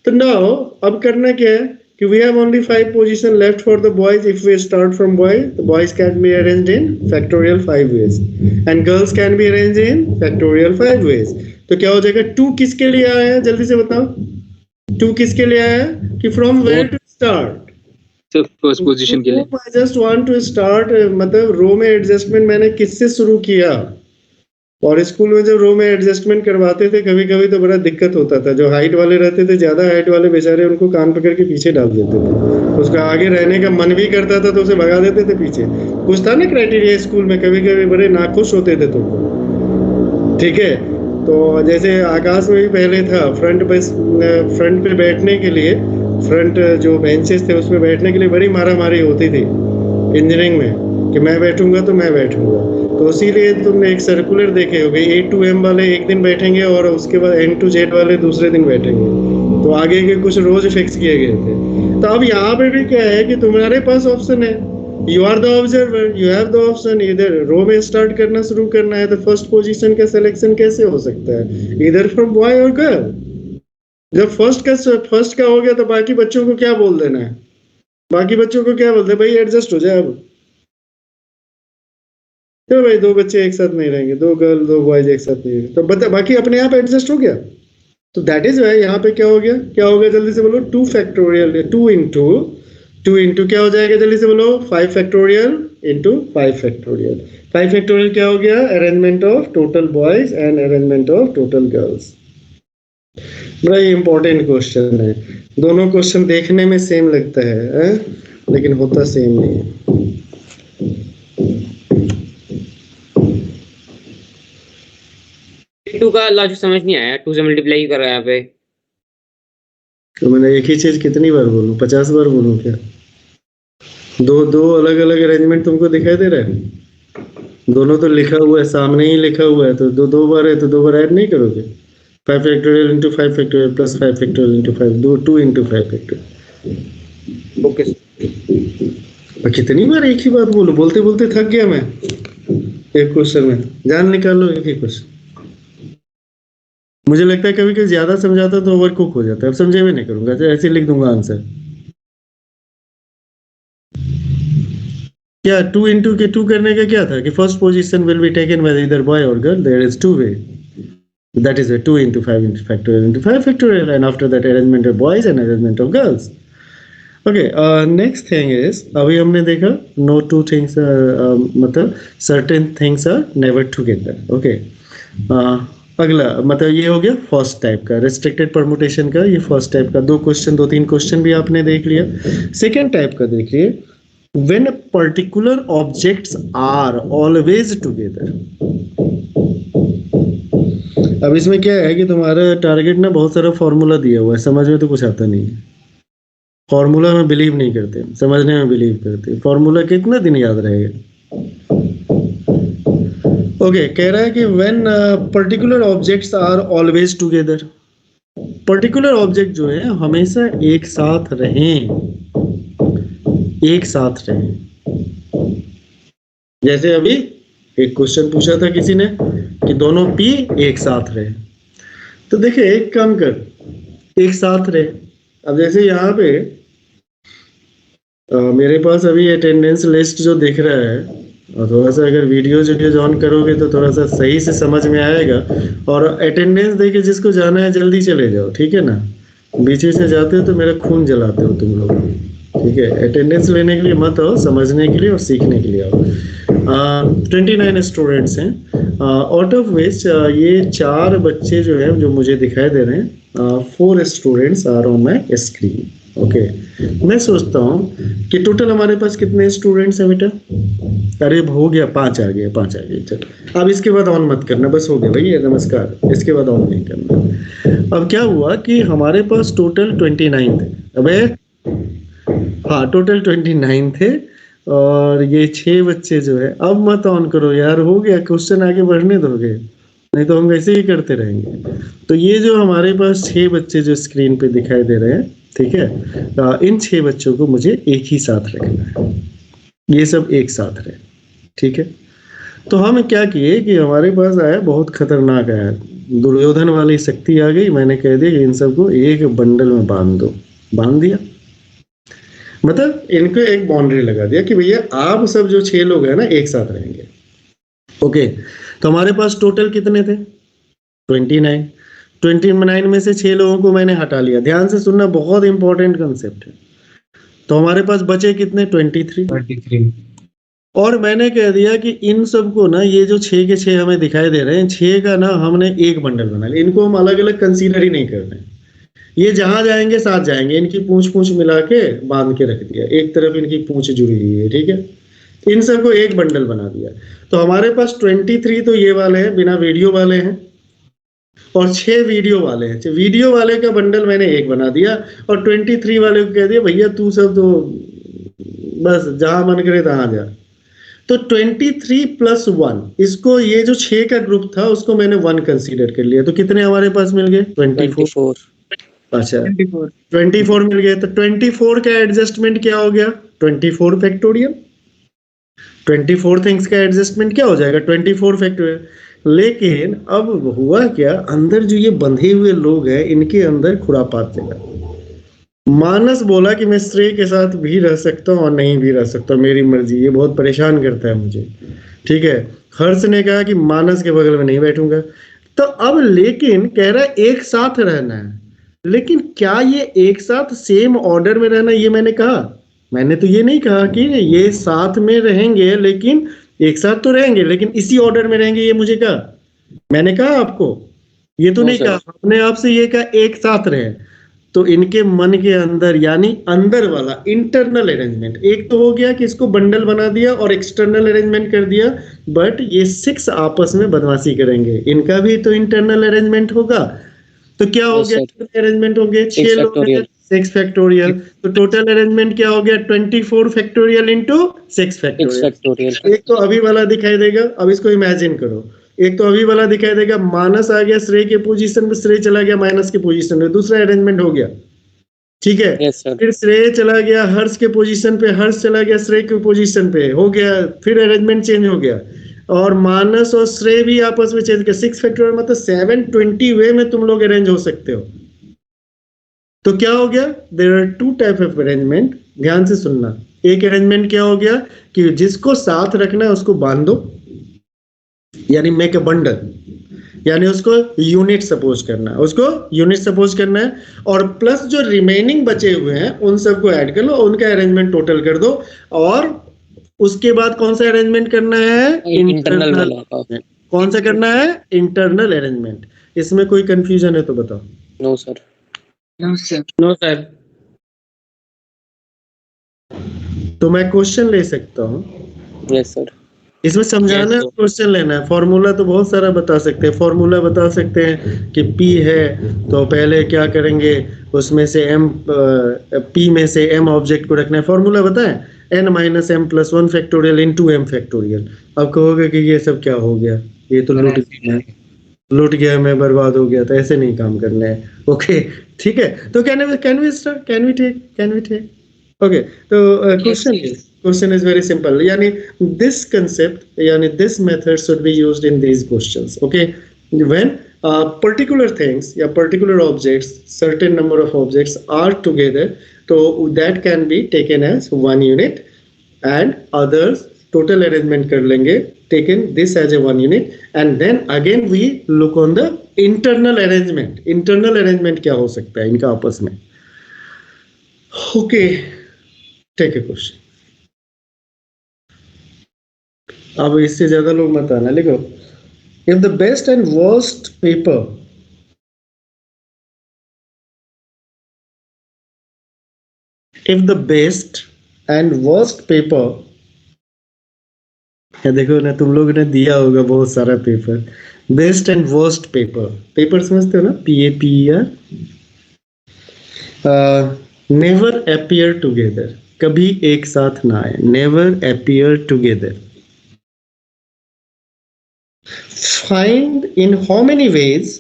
तो नाउ अब करना क्या है कि we have only 5 position left for the boys. If we start from boys, the boys can be arranged in factorial 5 ways and girls can be arranged in factorial 5 ways. तो क्या हो जाएगा? 2 किसके लिए आया है जल्दी से बताओ? 2 किसके लिए आया है कि from where to start? Sir first position के लिए I just want to start मतलब रो में एडजस्टमेंट मैंने किससे शुरू किया? और स्कूल में जब रो में एडजस्टमेंट करवाते थे कभी कभी तो बड़ा दिक्कत होता था। जो हाइट वाले रहते थे, ज्यादा हाइट वाले बेचारे उनको कान पकड़ के पीछे डाल देते थे। उसका आगे रहने का मन भी करता था तो उसे भगा देते थे पीछे। कुछ था ना क्राइटेरिया स्कूल में, कभी कभी बड़े नाखुश होते थे तुमको, ठीक है। तो जैसे आकाश में भी पहले था, फ्रंट पे बैठने के लिए, फ्रंट जो बेंचेस थे उसमें बैठने के लिए बड़ी मारामारी होती थी इंजीनियरिंग में कि मैं बैठूंगा तो मैं बैठूंगा। तो इसीलिए तुमने एक सर्कुलर देखे होंगे, A to M वाले एक दिन बैठेंगे और उसके बाद N to Z वाले दूसरे दिन बैठेंगे। तो आगे के कुछ रोज फिक्स किए गए थे। तो अब यहाँ पे भी क्या है कि तुम्हारे पास ऑप्शन है, you are the observer, you have the option, इधर रो में स्टार्ट करना शुरू करना है तो फर्स्ट पोजीशन का सिलेक्शन कैसे हो सकता है? इधर फ्रॉम बॉय और गर्ल। जब फर्स्ट का हो गया तो बाकी बच्चों को क्या बोल देना है? बाकी बच्चों को क्या बोलते हैं? भाई एडजस्ट हो जाए अब। तो भाई 2 बच्चे एक साथ नहीं रहेंगे, 2 गर्ल 2 बॉयज एक साथ नहीं रहेंगे, तो बता बाकी अपने आप एडजस्ट हो गया। तो दैट इज वाई यहाँ पे क्या हो गया? क्या हो गया जल्दी से बोलो? 2 फैक्टोरियल 2 इंटू क्या हो जाएगा जल्दी से बोलो? 5 फैक्टोरियल इंटू 5 फैक्टोरियल। 5 फैक्टोरियल क्या हो गया? Arrangement of total boys and arrangement of total girls. बड़ा इंपॉर्टेंट क्वेश्चन है। दोनों क्वेश्चन देखने में सेम लगता है लेकिन होता सेम नहीं है। टू का लॉजिक समझ नहीं आया, 2 से मल्टीप्लाई कर रहा है यहाँ पे। तो मैंने एक ही चीज कितनी बार बोलूं? 50 बार बोलूं क्या? दो अलग अलग अरेंजमेंट तुमको दिखाई दे रहा है? दोनों तो लिखा हुआ है, सामने ही लिखा हुआ है, तो दो बार है तो 2 बार ऐड नहीं करोगे? 5 factorial into 5 factorial plus 5 factorial into 5 2 into 5 factorial. Okay कितनी बार एक ही बात बोलो? बोलते बोलते थक गया मैं। एक क्वेश्चन में जान निकालो एक ही क्वेश्चन। मुझे लगता है कभी कभी ज्यादा समझाता तो ओवर कुक हो जाता है। अब समझे भी नहीं करूंगा, तो ऐसे लिख दूंगा आंसर। क्या 2 इंटू के 2 करने का क्या था कि first position will be taken by either boy और girl, there is 2 way, that is 2 into 5 into factorial into 5 factorial and after that arrangement of boys and arrangement of girls. Okay, next thing is, अभी हमने देखा no 2 things मतलब certain things are never together. Okay, अगला मतलब ये हो गया first type का, रेस्ट्रिक्टेड परमुटेशन का। ये फर्स्ट टाइप का 2-3 क्वेश्चन भी आपने देख लिया। सेकेंड टाइप का देखिए, when particular objects are always together. अब इसमें क्या है कि तुम्हारा टारगेट ना बहुत सारा फॉर्मूला दिया हुआ है, समझ में तो कुछ आता नहीं है। फॉर्मूला में बिलीव नहीं करते, समझने में बिलीव करते। फॉर्मूला कितना दिन याद रहेगा? ओके, कह रहा है कि when particular objects are always together. Particular object जो है हमेशा एक साथ रहें, एक साथ रहें। जैसे अभी एक क्वेश्चन पूछा था किसी ने कि दोनों P एक साथ रहे, तो देखिए एक काम कर, एक साथ रहे। अब जैसे यहाँ पे मेरे पास अभी अटेंडेंस लिस्ट जो दिख रहा है, और थोड़ा सा अगर वीडियोज ऑन करोगे तो थोड़ा सा सही से समझ में आएगा। और अटेंडेंस देके जिसको जाना है जल्दी चले जाओ, ठीक है ना? बीच से जाते हो तो मेरा खून जलाते हो तुम लोग, ठीक है? अटेंडेंस लेने के लिए मत आओ, समझने के लिए और सीखने के लिए आओ। 29 स्टूडेंट्स हैं, आउट ऑफ विच ये 4 बच्चे जो है जो मुझे दिखाई दे रहे हैं, 4 students are on my screen. Okay, मैं सोचता हूँ कि टोटल हमारे पास कितने स्टूडेंट्स हैं बेटा? अरे हो गया, 5 आ गए, 5 आ गए। चलो अब इसके बाद ऑन मत करना, बस हो गया भैया, नमस्कार। इसके बाद ऑन नहीं करना। अब क्या हुआ कि हमारे पास टोटल 29 थे। अबे हाँ, टोटल 29 थे और ये 6 बच्चे जो है, अब मत ऑन करो यार, हो गया, क्वेश्चन आगे बढ़ने दोगे, नहीं तो हम ऐसे ही करते रहेंगे। तो ये जो हमारे पास 6 बच्चे जो स्क्रीन पे दिखाई दे रहे हैं, ठीक है, इन 6 बच्चों को मुझे एक ही साथ रखना है, ये सब एक साथ रहे, ठीक है? तो हम क्या किए कि हमारे पास आया बहुत खतरनाक आया, दुर्योधन वाली शक्ति आ गई। मैंने कह दिया कि इन सबको एक बंडल में बांध दो, बांध दिया। मतलब इनको एक बाउंड्री लगा दिया कि भैया आप सब जो 6 लोग हैं ना एक साथ रहेंगे। ओके, तो हमारे पास टोटल कितने थे? 29। 29 में से 6 लोगों को मैंने हटा लिया। ध्यान से सुनना, बहुत इंपॉर्टेंट कंसेप्ट है। तो हमारे पास बचे कितने? 23। और मैंने कह दिया कि इन सबको ना, ये जो 6 के 6 हमें दिखाई दे रहे हैं, 6 का ना हमने एक बंडल बना लिया। इनको हम अलग अलग कंसीडर ही नहीं कर रहे हैं। ये जहां जाएंगे साथ जाएंगे। इनकी पूंछ मिला के बांध के रख दिया, एक तरफ इनकी पूंछ जुड़ी हुई है, ठीक है। इन सबको एक बंडल बना दिया। तो हमारे पास 23 तो ये वाले हैं, बिना वीडियो वाले हैं, और 6 वीडियो वाले हैं। वीडियो वाले का बंडल मैंने एक बना दिया, और 23 वाले को कह दिया भैया तू सब तो बस जहां मन करे तहां जा। तो 23 + 1, इसको ये जो 6 का ग्रुप था उसको मैंने 1 कंसीडर कर लिया। तो कितने हमारे पास मिल गए? 24। अच्छा, 24 मिल गए। तो 24 का एडजस्टमेंट क्या हो गया? 24 फैक्टोरियल। 24 थिंग्स का एडजस्टमेंट क्या हो जाएगा? 24 फैक्टोरियल। लेकिन अब हुआ क्या, अंदर जो ये बंधे हुए लोग हैं इनके अंदर खुरापात चला। मानस बोला कि मैं श्रेय के साथ भी रह सकता हूँ और नहीं भी रह सकता, मेरी मर्जी, ये बहुत परेशान करता है मुझे, ठीक है। हर्ष ने कहा कि मानस के बगल में नहीं बैठूंगा। तो अब लेकिन कह रहा है एक साथ रहना है, लेकिन क्या ये एक साथ सेम ऑर्डर में रहना, ये मैंने कहा? मैंने तो ये नहीं कहा कि ये साथ में रहेंगे, लेकिन एक साथ तो रहेंगे लेकिन इसी ऑर्डर में रहेंगे, ये मुझे कहा? मैंने कहा आपको? ये तो नहीं कहा, अपने आप से ये कहा एक साथ रहे। तो इनके मन के अंदर, यानी अंदर वाला इंटरनल अरेंजमेंट, एक तो हो गया कि इसको बंडल बना दिया और एक्सटर्नल अरेंजमेंट कर दिया, बट ये 6 आपस में बदमाशी करेंगे, इनका भी तो इंटरनल अरेंजमेंट होगा। तो क्या हो गया? कितने अरेंजमेंट होंगे? 6 लोग हैं, 6 फैक्टोरियल। तो टोटल अरेंजमेंट क्या हो गया? 24 फैक्टोरियल इंटू 6 फैक्टोरियल। एक तो अभी वाला दिखाई देगा, अब इसको इमेजिन करो। एक तो अभी वाला दिखाई देगा, मानस आ गया श्रेय के पोजीशन में, श्रेय चला गया माइनस के पोजीशन में, दूसरा अरेंजमेंट हो गया, ठीक है। फिर श्रेय चला गया हर्ष के पोजीशन पे, हर्ष चला गया श्रेय के पोजीशन पे, हो गया, फिर अरेंजमेंट चेंज हो गया। और मानस और श्रेय भी आपस में चेंज कर, 6 फैक्टोरियल मतलब 720 वे में तुम लोग अरेंज हो सकते हो। तो क्या हो गया? There are 2 type of arrangement. ध्यान से सुनना। एक अरेंजमेंट क्या हो गया कि जिसको साथ रखना है उसको बांध दो, यानी मेक अ बंडल, यानी उसको यूनिट सपोज करना है, उसको यूनिट सपोज करना है। और प्लस जो रिमेनिंग बचे हुए हैं उन सबको ऐड कर लो, उनका अरेंजमेंट टोटल कर दो। और उसके बाद कौन सा अरेंजमेंट करना है? इंटरनल। कौन सा करना है? Internal arrangement. इसमें कोई कंफ्यूजन है तो बताओ। No sir. No sir. तो मैं क्वेश्चन ले सकता हूँ? Yes sir. इसमें समझाना है, क्वेश्चन लेना है। फॉर्मूला तो बहुत सारा बता सकते हैं। फॉर्मूला बता सकते हैं कि P है तो पहले क्या करेंगे, उसमें से M, P में से M ऑब्जेक्ट को रखना है। फॉर्मूला बताएं, n - m + 1 factorial into m factorial. अब कहोगे कि ये सब क्या हो गया, ये तो लूट गया, मैं बर्बाद हो गया। तो ऐसे नहीं काम करना है, ओके, ठीक है। तो can we start, can we take okay. तो question is very simple, yani this concept, yani this method should be used in these questions, okay. When particular things या particular objects, certain number of objects are together, so that can be taken as one unit, and others total arrangement कर लेंगे, taken this as a one unit, and then again we look on the internal arrangement. Internal arrangement क्या हो सकता है इनका आपस में? Okay, take a question. अब इससे ज्यादा लोग मत आना, लिखो। If the best and worst paper, if the best and worst paper, देखो ना तुम लोगों ने दिया होगा बहुत सारा paper. Best and worst paper, paper समझते हो ना, PAPER। नेवर अपीयर टुगेदर, कभी एक साथ ना आए, never appear together. Find in how many ways,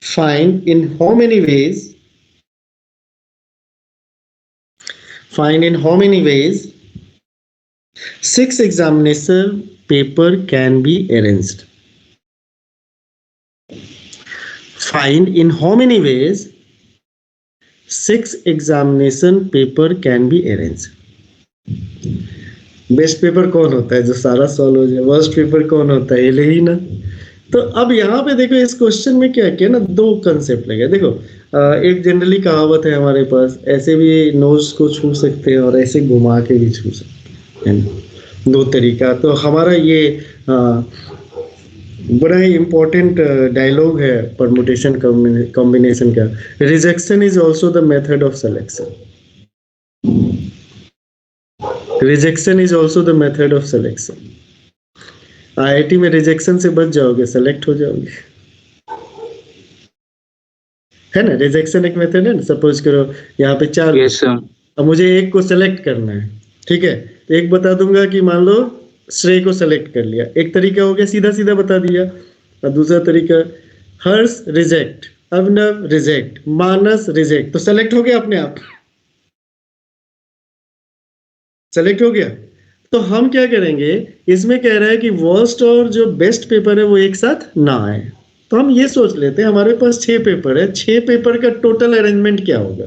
find in how many ways, find in how many ways 6 examination paper can be arranged. Find in how many ways 6 examination paper can be arranged. Best paper कौन होता है जो सारा solve हो जाए? Worst paper कौन होता है? ये ले ही ना। तो अब यहाँ पे देखो इस क्वेश्चन में क्या किया ना, दो कंसेप्ट लगे। देखो एक जनरली कहावत है हमारे पास, ऐसे भी नोज को छू सकते हैं और ऐसे घुमा के भी छू सकते हैं, दो तरीका। तो हमारा ये बड़ा ही इम्पोर्टेंट डायलॉग है परमुटेशन कॉम्बिनेशन का। Rejection is also the method of selection. Rejection is also the method of selection. IIT में रिजेक्शन से बच जाओगे, सेलेक्ट हो जाओगे, है ना। रिजेक्शन एक मेथड है ना। सपोज करो यहाँ पे 4, यस सर, अब मुझे एक को सेलेक्ट करना है, ठीक है। तो एक बता दूंगा कि मान लो श्रेय को सेलेक्ट कर लिया, एक तरीका हो गया, सीधा सीधा बता दिया। और दूसरा तरीका हर्ष रिजेक्ट, अभिनव रिजेक्ट, मानस रिजेक्ट, तो सेलेक्ट हो गया अपने आप, सेलेक्ट हो गया। तो हम क्या करेंगे, इसमें कह रहा है कि वर्स्ट और जो बेस्ट पेपर है वो एक साथ ना आए। तो हम ये सोच लेते हैं हमारे पास 6 पेपर है, 6 पेपर का टोटल अरेंजमेंट क्या होगा?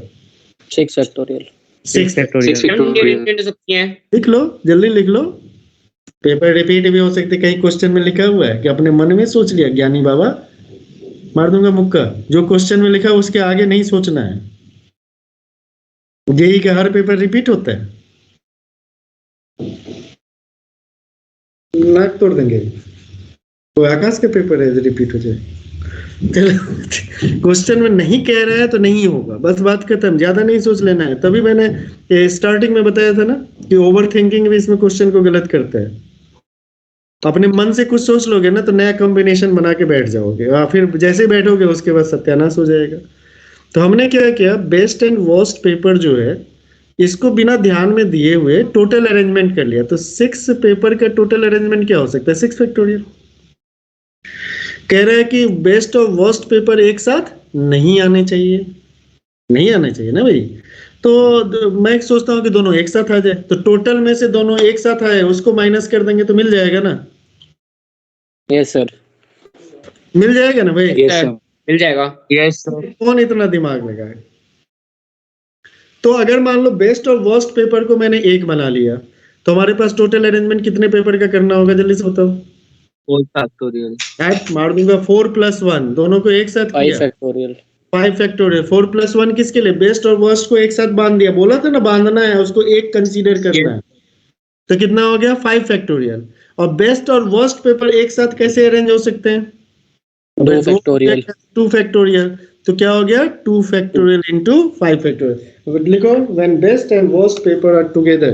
6 फैक्टोरियल। 6 अरेंजमेंट हो सकती है। लिख लो, जल्दी लिख लो। पेपर रिपीट भी हो सकते, कहीं क्वेश्चन में लिखा हुआ है कि अपने मन में सोच लिया, ज्ञानी बाबा मार दूंगा मुक्का। जो क्वेश्चन में लिखा है उसके आगे नहीं सोचना है। जेईई का हर पेपर रिपीट होता है, नाक तोड़ देंगे। तो आकाश के पेपर है रिपीट हो जाए। क्वेश्चन में नहीं कह रहा है तो नहीं होगा, बस बात खत्म, ज्यादा नहीं सोच लेना है। तभी मैंने स्टार्टिंग में बताया था ना कि ओवर थिंकिंग भी इसमें क्वेश्चन को गलत करता है। अपने मन से कुछ सोच लोगे ना तो नया कॉम्बिनेशन बना के बैठ जाओगे, और फिर जैसे बैठोगे उसके बाद सत्यानाश हो जाएगा। तो हमने क्या किया, बेस्ट एंड वर्स्ट पेपर जो है इसको बिना ध्यान में दिए हुए टोटल अरेंजमेंट कर लिया। तो 6 पेपर का टोटल अरेंजमेंट क्या हो सकता है? 6 फैक्टोरियल। कह रहा है कि बेस्ट और वर्स्ट पेपर एक साथ नहीं आने चाहिए, नहीं आने चाहिए ना भाई। तो मैं सोचता हूँ कि दोनों एक साथ आ जाए, तो टोटल में से दोनों एक साथ आए उसको माइनस कर देंगे तो मिल जाएगा ना। यस सर, मिल जाएगा ना भाई। यस सर, मिल जाएगा। Yes sir. कौन इतना दिमाग लगाए। तो अगर मान लो बेस्ट और वर्स्ट पेपर को मैंने एक बना लिया तो हमारे पास टोटल अरेंजमेंट कितने पेपर का करना होगा? जल्दी से बताओ। 4 फैक्टोरियल। ऐड मार दूंगा 4 + 1, दोनों को एक साथ 5 किया, फैक्टोरियल। 5 फैक्टोरियल। 4 + 1 किसके लिए? बेस्ट और वर्स्ट को एक साथ बांध दिया। बोला था ना बांधना है, उसको एक कंसीडर करना है। तो कितना हो गया? 5 फैक्टोरियल। और बेस्ट और वर्स्ट पेपर एक साथ कैसे अरेंज हो सकते हैं? 2 फैक्टोरियल। 2 फैक्टोरियल। तो क्या हो गया? 2 फैक्टोरियल into 5 फैक्टोरियल। लिखो when best and worst paper are together.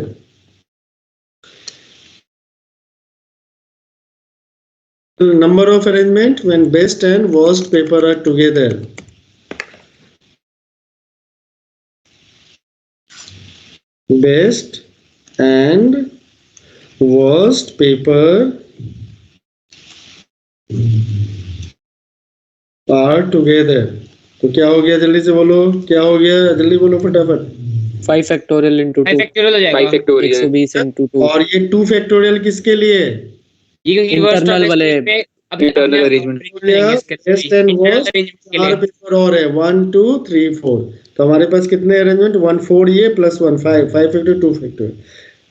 Number of arrangement when best and worst paper are together. Best and worst paper are together. तो क्या हो गया? जल्दी से बोलो, क्या हो गया? जल्दी बोलो फटाफट। 5 फैक्टोरियल into 2। 5 फैक्टोरियल हो जाएगा। 5 फैक्टोरियल। 120 into 2। और ये 2 फैक्टोरियल किसके लिए? ये क्योंकि वर्स्ट Internal वाले internal arrangement। Best and worst के चार लिए। पेपर और है 1 2 3 4। तो हमारे पास कितने अरेंजमेंट? 1 4 ये plus 1 5 factor 2 factor.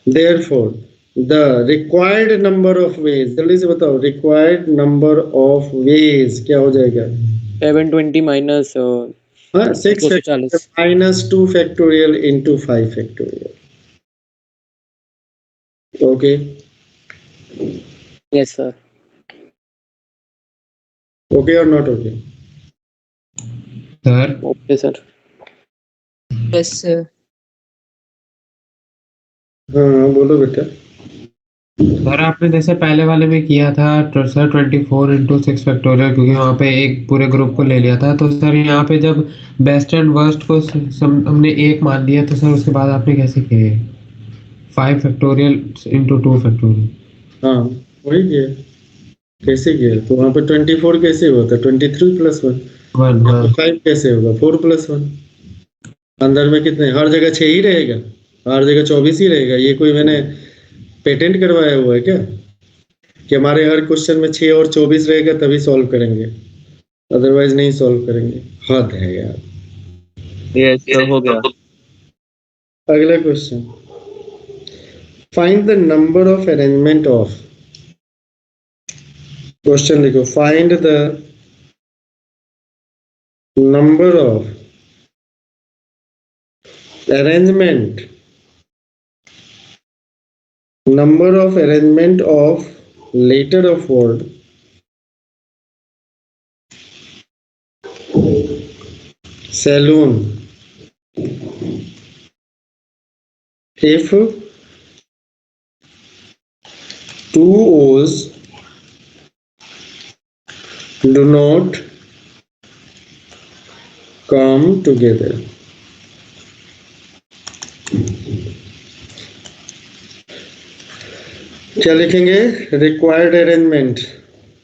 Therefore the required number of ways, जल्दी से बताओ, रिक्वायर्ड नंबर ऑफ वेज क्या हो जाएगा? 720 minus 6 240 minus 2 factorial into 5 factorial. Okay. Yes sir. Okay or not okay? Sir Okay sir. Yes sir. हाँ बोलो बेटा। सर आपने जैसे पहले वाले में किया था सर 24 into 6 फैक्टोरियल, क्योंकि वहाँ पे एक पूरे ग्रुप को ले लिया था। तो सर यहाँ पे जब बेस्ट एंड वर्स्ट को हमने एक मान लिया तो सर उसके बाद आपने कैसे किए 5 फैक्टोरियल into 2 फैक्टोरियल? हाँ वही किया। कैसे किया? तो वहाँ पे 24 कैसे होता? 23 + 1। 1 हाँ 5 कैसे होगा? 4 + 1। अंदर में कितने? हर जगह 6 ही रहेगा, हर जगह 24 ही रहेगा। ये कोई मैंने पेटेंट करवाया हुआ है क्या कि हमारे हर क्वेश्चन में 6 और 24 रहेगा तभी सॉल्व करेंगे, अदरवाइज नहीं सॉल्व करेंगे? हद है यार। यस सर हो गया। अगला question, find the number of arrangement of, question लिखो, find the number of arrangement of letter of word saloon if two O's do not come together. क्या लिखेंगे? Required arrangement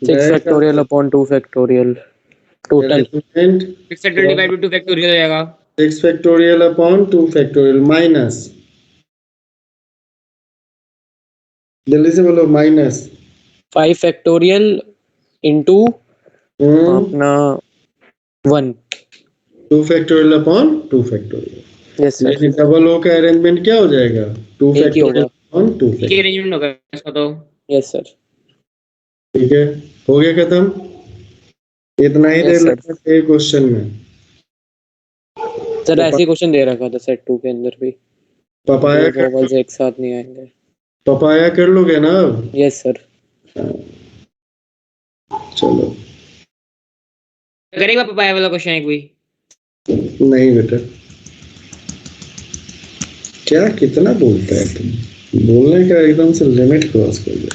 6 factorial upon 2 factorial total 6 factorial divide by 2 factorial हो जाएगा। 6 factorial upon 2 factorial minus, जल्दी से बोलो, minus 5 factorial into अपना 1। 2 factorial upon 2 factorial. Yes sir, लेकिन double O का अरेंजमेंट क्या हो जाएगा? 2 एक ही होगा। फैक्टोरियल अपॉन 2 ये फैक्टोरियल। अरेंजमेंट होगा इसका तो। Yes sir. ठीक है, हो गया खत्म। इतना ही Yes, देर sir. लगता है क्वेश्चन में। सर ऐसे क्वेश्चन दे रखा था सेट 2 के अंदर भी, पपाया दो वॉवल्स एक साथ नहीं आएंगे। पपाया कर लोगे ना अब? Yes sir. चलो, करेगा पपाया वाला क्वेश्चन एक भी? नहीं बेटा, क्या कितना बोलता है तुम, बोलने का एकदम से लिमिट क्रॉस कर दिया।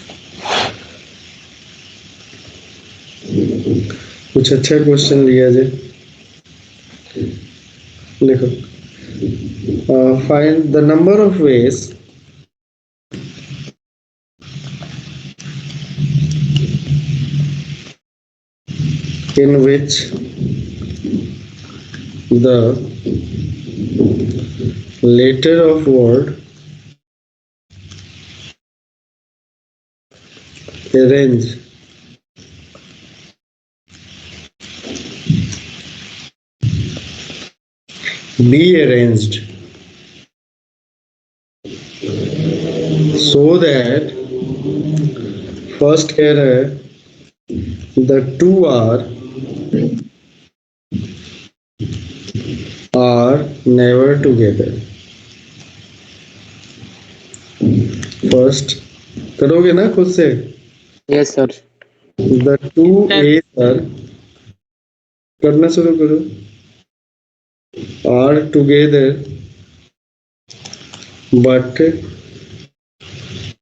कुछ अच्छा क्वेश्चन लिया जाए, लिखो, find the number of ways in which the letter of word arrange be arranged so that first कह रहा है the two are never together. First करोगे ना खुद से? Yes sir. The two A's are, करना शुरू करो, are together but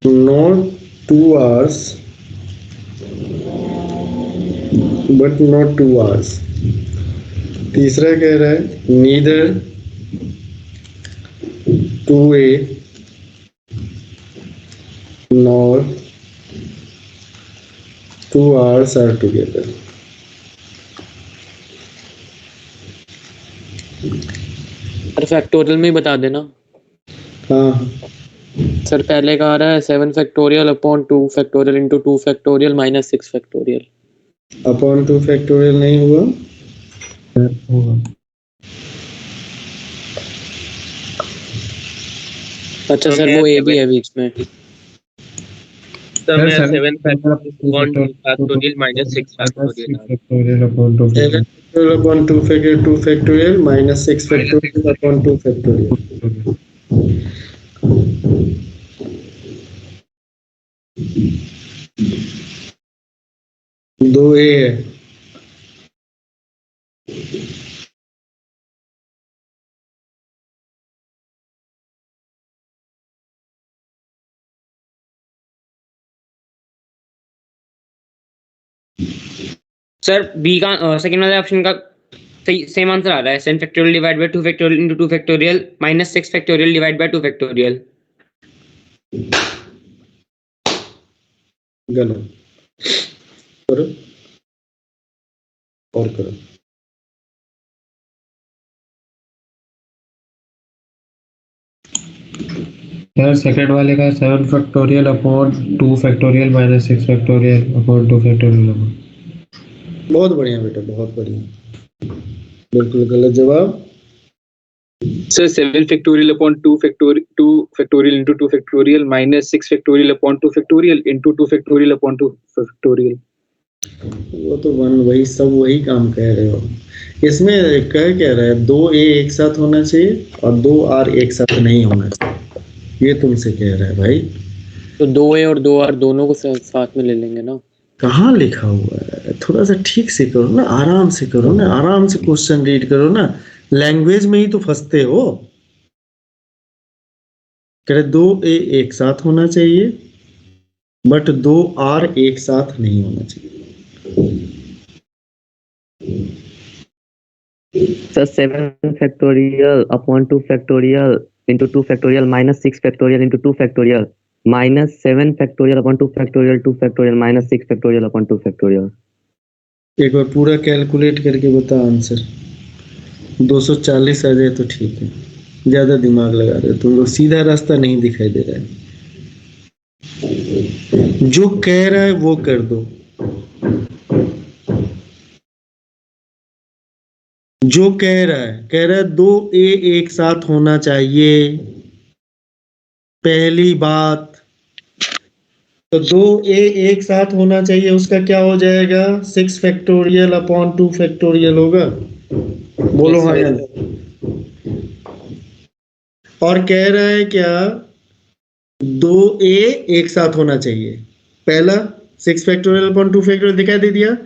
not 2 hours, but not 2 hours. तीसरा कह रहा है neither 2A nor 2 hours are together. Sir factorial में ही बता देना। हाँ, सर पहले का आ रहा है 7 factorial upon 2 factorial into 2 factorial minus 6 factorial. Upon 2 factorial नहीं हुआ? होगा। अच्छा सर वो ए भी है बीच में। सर मैं Sir, 7 factorial 2 factorial minus 6 factorial. Factorial upon 2 7 factorial upon 2 factorial 2 factorial minus 6 factorial upon 2 factorial. 2A है। सर बी का सेकंड वाले ऑप्शन का सेम आंसर आ रहा है। 7 factorial divide by 2 factorial into 2 factorial minus 6 factorial divide by 2 factorial. गलत, करो और करो। सर सेकंड वाले का 7 factorial upon 2 factorial minus 6 factorial upon 2 factorial. बहुत बढ़िया बेटा, बहुत बढ़िया। बिल्कुल गलत जवाब। Sir 7 factorial upon 2 factorial into 2 factorial minus 6 factorial upon 2 factorial into 2 factorial upon 2 factorial. वो तो वही सब वही काम कह रहे हो। इसमें कह रहा है 2a एक साथ होना चाहिए और 2r एक साथ नहीं होना चाहिए, ये तुमसे कह रहा है भाई। तो 2a और 2r दोनों को साथ में ले लेंगे ना। कहाँ लिखा हुआ है? थोड़ा सा ठीक से करो ना, आराम से करो ना, आराम से क्वेश्चन रीड करो ना, लैंग्वेज में ही तो फंसते हो। कह रहे 2a एक साथ होना चाहिए बट 2r एक साथ नहीं होना चाहिए। Sir 7 factorial upon 2 factorial into 2 factorial minus 6 factorial into 2 factorial minus 7 factorial upon 2 factorial minus 6 factorial upon 2 factorial. एक बार पूरा कैलकुलेट करके बता आंसर। 240 आ जाए तो ठीक है, ज्यादा दिमाग लगा रहे हो तुम लोग, सीधा रास्ता नहीं दिखाई दे रहा है। जो कह रहा है वो कर दो, जो कह रहा है 2a एक साथ होना चाहिए, पहली बात। तो 2a एक साथ होना चाहिए, उसका क्या हो जाएगा? 6 फैक्टोरियल अपॉन 2 फैक्टोरियल होगा। बोलो हाँ या नहीं। और कह रहा है क्या? 2a एक साथ होना चाहिए, पहला 6 फैक्टोरियल अपॉन 2 फैक्टोरियल दिखाई दे दिया,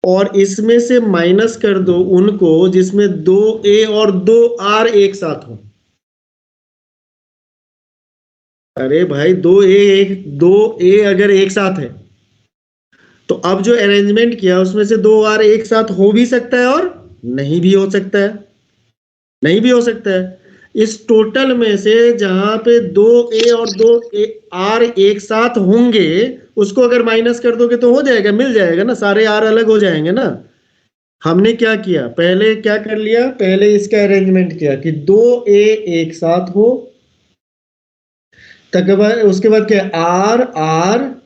और इसमें से माइनस कर दो उनको जिसमें 2a और 2r एक साथ हो। अरे भाई 2a अगर एक साथ है तो अब जो अरेंजमेंट किया उसमें से 2r एक साथ हो भी सकता है और नहीं भी हो सकता है, नहीं भी हो सकता है। इस टोटल में से जहां पे 2a और 2r एक साथ होंगे उसको अगर माइनस कर दोगे तो हो जाएगा, मिल जाएगा ना, सारे r अलग हो जाएंगे ना। हमने क्या किया, पहले क्या कर लिया, पहले इसका अरेंजमेंट किया कि 2a एक साथ हो, तक बाद उसके बाद क्या, RRNGE,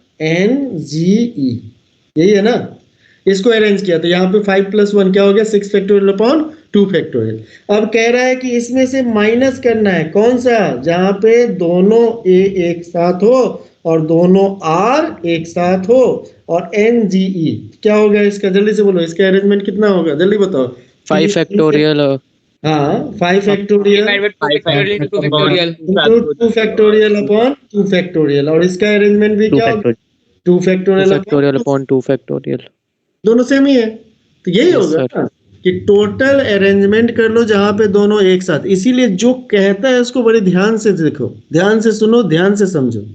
यही है ना। इसको अरेंज किया तो यहाँ पे 5 + 1 क्या हो गया, 6 फैक्टोरियल अपॉन 2 फैक्टोरियल। अब कह रहा है कि इसमें से माइनस करना है, कौन सा, जहां पे दोनों a एक साथ हो और दोनों r एक साथ हो, और NGE क्या हो गया इसका, जल्दी से बोलो, इसका अरेंजमेंट कितना होगा, जल्दी बताओ। 5 फैक्टोरियल हाँ 5 factorial 5 factorial into 2 factorial. Into 2 factorial upon 2 factorial, और इसका अरेंजमेंट भी 2 क्या होगा, फैक्टोरियल 2 फैक्टोरियल अपॉन 2 फैक्टोरियल। दोनों सेम ही है, तो यही Yes, होगा sir. ना कि टोटल अरेंजमेंट कर लो जहां पे दोनों एक साथ। इसीलिए जो कहता है उसको बड़े ध्यान से देखो, ध्यान से सुनो, ध्यान से समझो।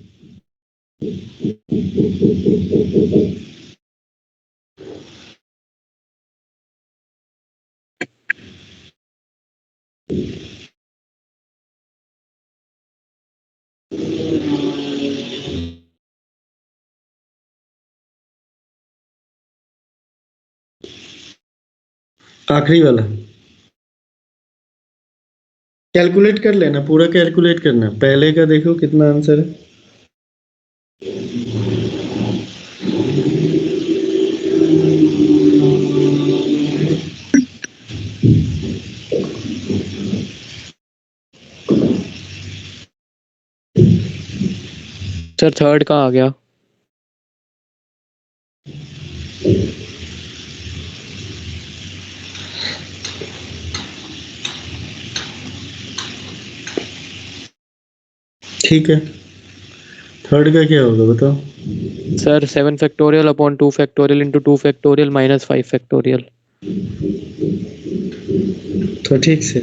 आखिरी वाला कैलकुलेट कर लेना, पूरा कैलकुलेट करना, पहले का देखो कितना आंसर है। सर थर्ड का आ गया। ठीक है, थर्ड का क्या होगा बताओ। Sir 7 factorial upon 2 factorial into 2 factorial minus 5 factorial. तो ठीक से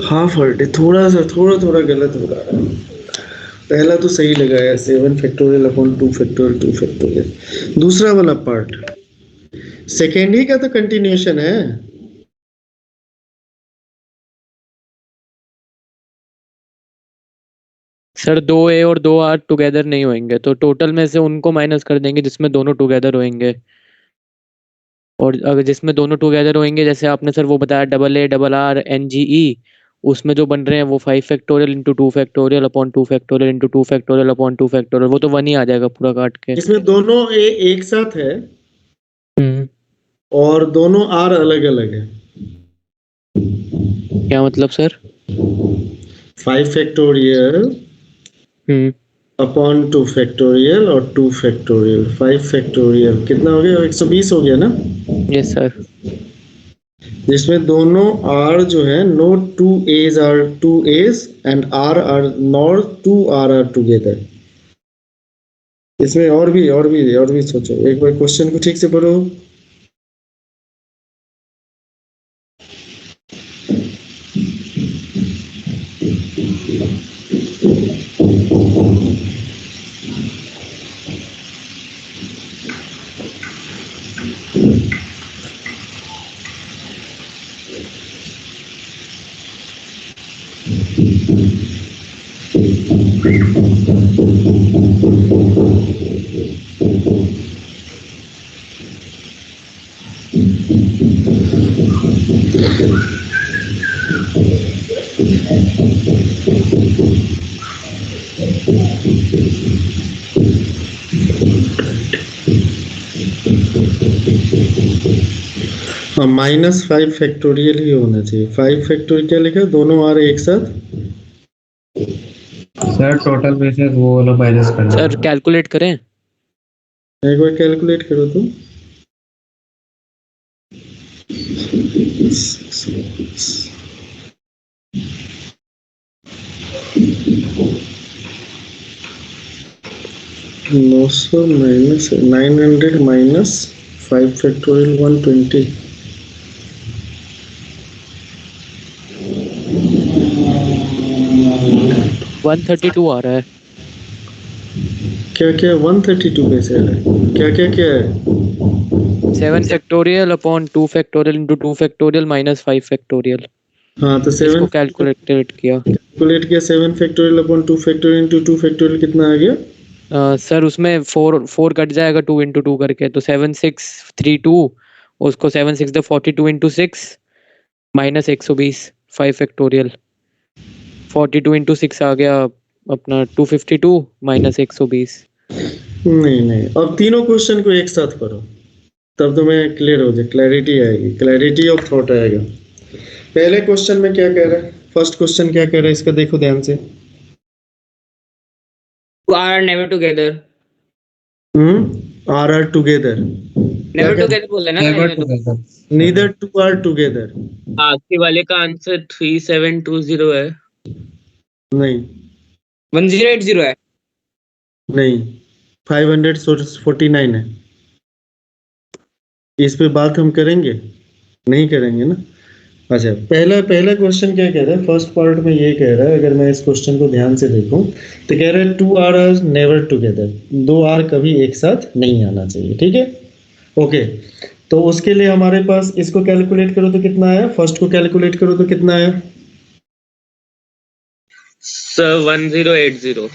हाफ हर्ट है, थोड़ा सा थोड़ा गलत हो रहा है। पहला तो सही लगाया 7 फैक्टोरियल अपॉन 2 फैक्टोरियल 2 फैक्टोरियल। दूसरा वाला पार्ट सेकेंड ही का तो कंटिन्यूएशन है। सर 2a और 2r टुगेदर नहीं होंगे तो टोटल में से उनको माइनस कर देंगे जिसमें दोनों टुगेदर होंगे, और अगर जिसमें दोनों टुगेदर होंगे जैसे आपने सर वो बताया AA RRNGE, उसमें जो बन रहे हैं वो 5 factorial into 2 factorial upon 2 factorial into 2 factorial upon 2 factorial, वो तो 1 ही आ जाएगा पूरा काट के। इसमें दोनों एक साथ है हम्म, और दोनों आर अलग अलग है। क्या मतलब सर? 5 फैक्टोरियल हम्म, अपॉन 2 फैक्टोरियल और 2 फैक्टोरियल। 5 फैक्टोरियल कितना हो गया? 120 हो गया ना? Yes sir. जिसमें दोनों आर जो है, no two A's are two A's and R nor two are together. इसमें और भी सोचो, एक बार क्वेश्चन को ठीक से पढ़ो। हाँ, -5 फैक्टोरियल ही होना चाहिए। 5 फैक्टोरियल क्या लिखा? दोनों आर एक साथ। सर टोटल में से वो वाला माइनस करना सर कैलकुलेट करें? एक बार कैलकुलेट करो तो। $900 माइनस 900 माइनस 5 फैक्टोरियल 120। 132 आ रहा है। क्या 132 कैसे आ रहा है? क्या है? 7 factorial upon 2 factorial into 2 factorial minus 5 factorial. हाँ, तो इसको 7 कैलकुलेट किया। कैलकुलेट किया। 7 factorial upon 2 factorial into 2 factorial कितना आ गया? सर उसमें 4 कट जाएगा 2 इंटू 2 करके, तो 7632, उसको 7 6 42 इंटू 6 माइनस 120 5 फैक्टोरियल। 42 इंटू 6 आ गया अपना 252 माइनस 120। नहीं, अब तीनों क्वेश्चन को एक साथ करो, तब तुम्हें क्लियर हो जाए, क्लैरिटी आएगी, क्लैरिटी ऑफ थॉट आएगा। पहले क्वेश्चन में क्या कह रहा है? फर्स्ट क्वेश्चन क्या कह रहा है, इसका देखो ध्यान से। Two are never together. Are together. Never together बोल ना नेवर सही में तो। Together. Neither two are together. आखिरी वाले का आंसर 3720 है। नहीं 1080 है। नहीं, 549 है। इस पे बात हम करेंगे? नहीं करेंगे ना। अच्छा, पहला क्वेश्चन क्या कह रहा है? फर्स्ट पार्ट में ये कह रहा है, अगर मैं इस क्वेश्चन को ध्यान से देखूं तो कह रहा है 2 आर नेवर टुगेदर। 2 आर कभी एक साथ नहीं आना चाहिए। ठीक है, ओके। तो उसके लिए हमारे पास, इसको कैलकुलेट करो तो कितना आया? फर्स्ट को कैलकुलेट करो तो कितना आया? सर 1080।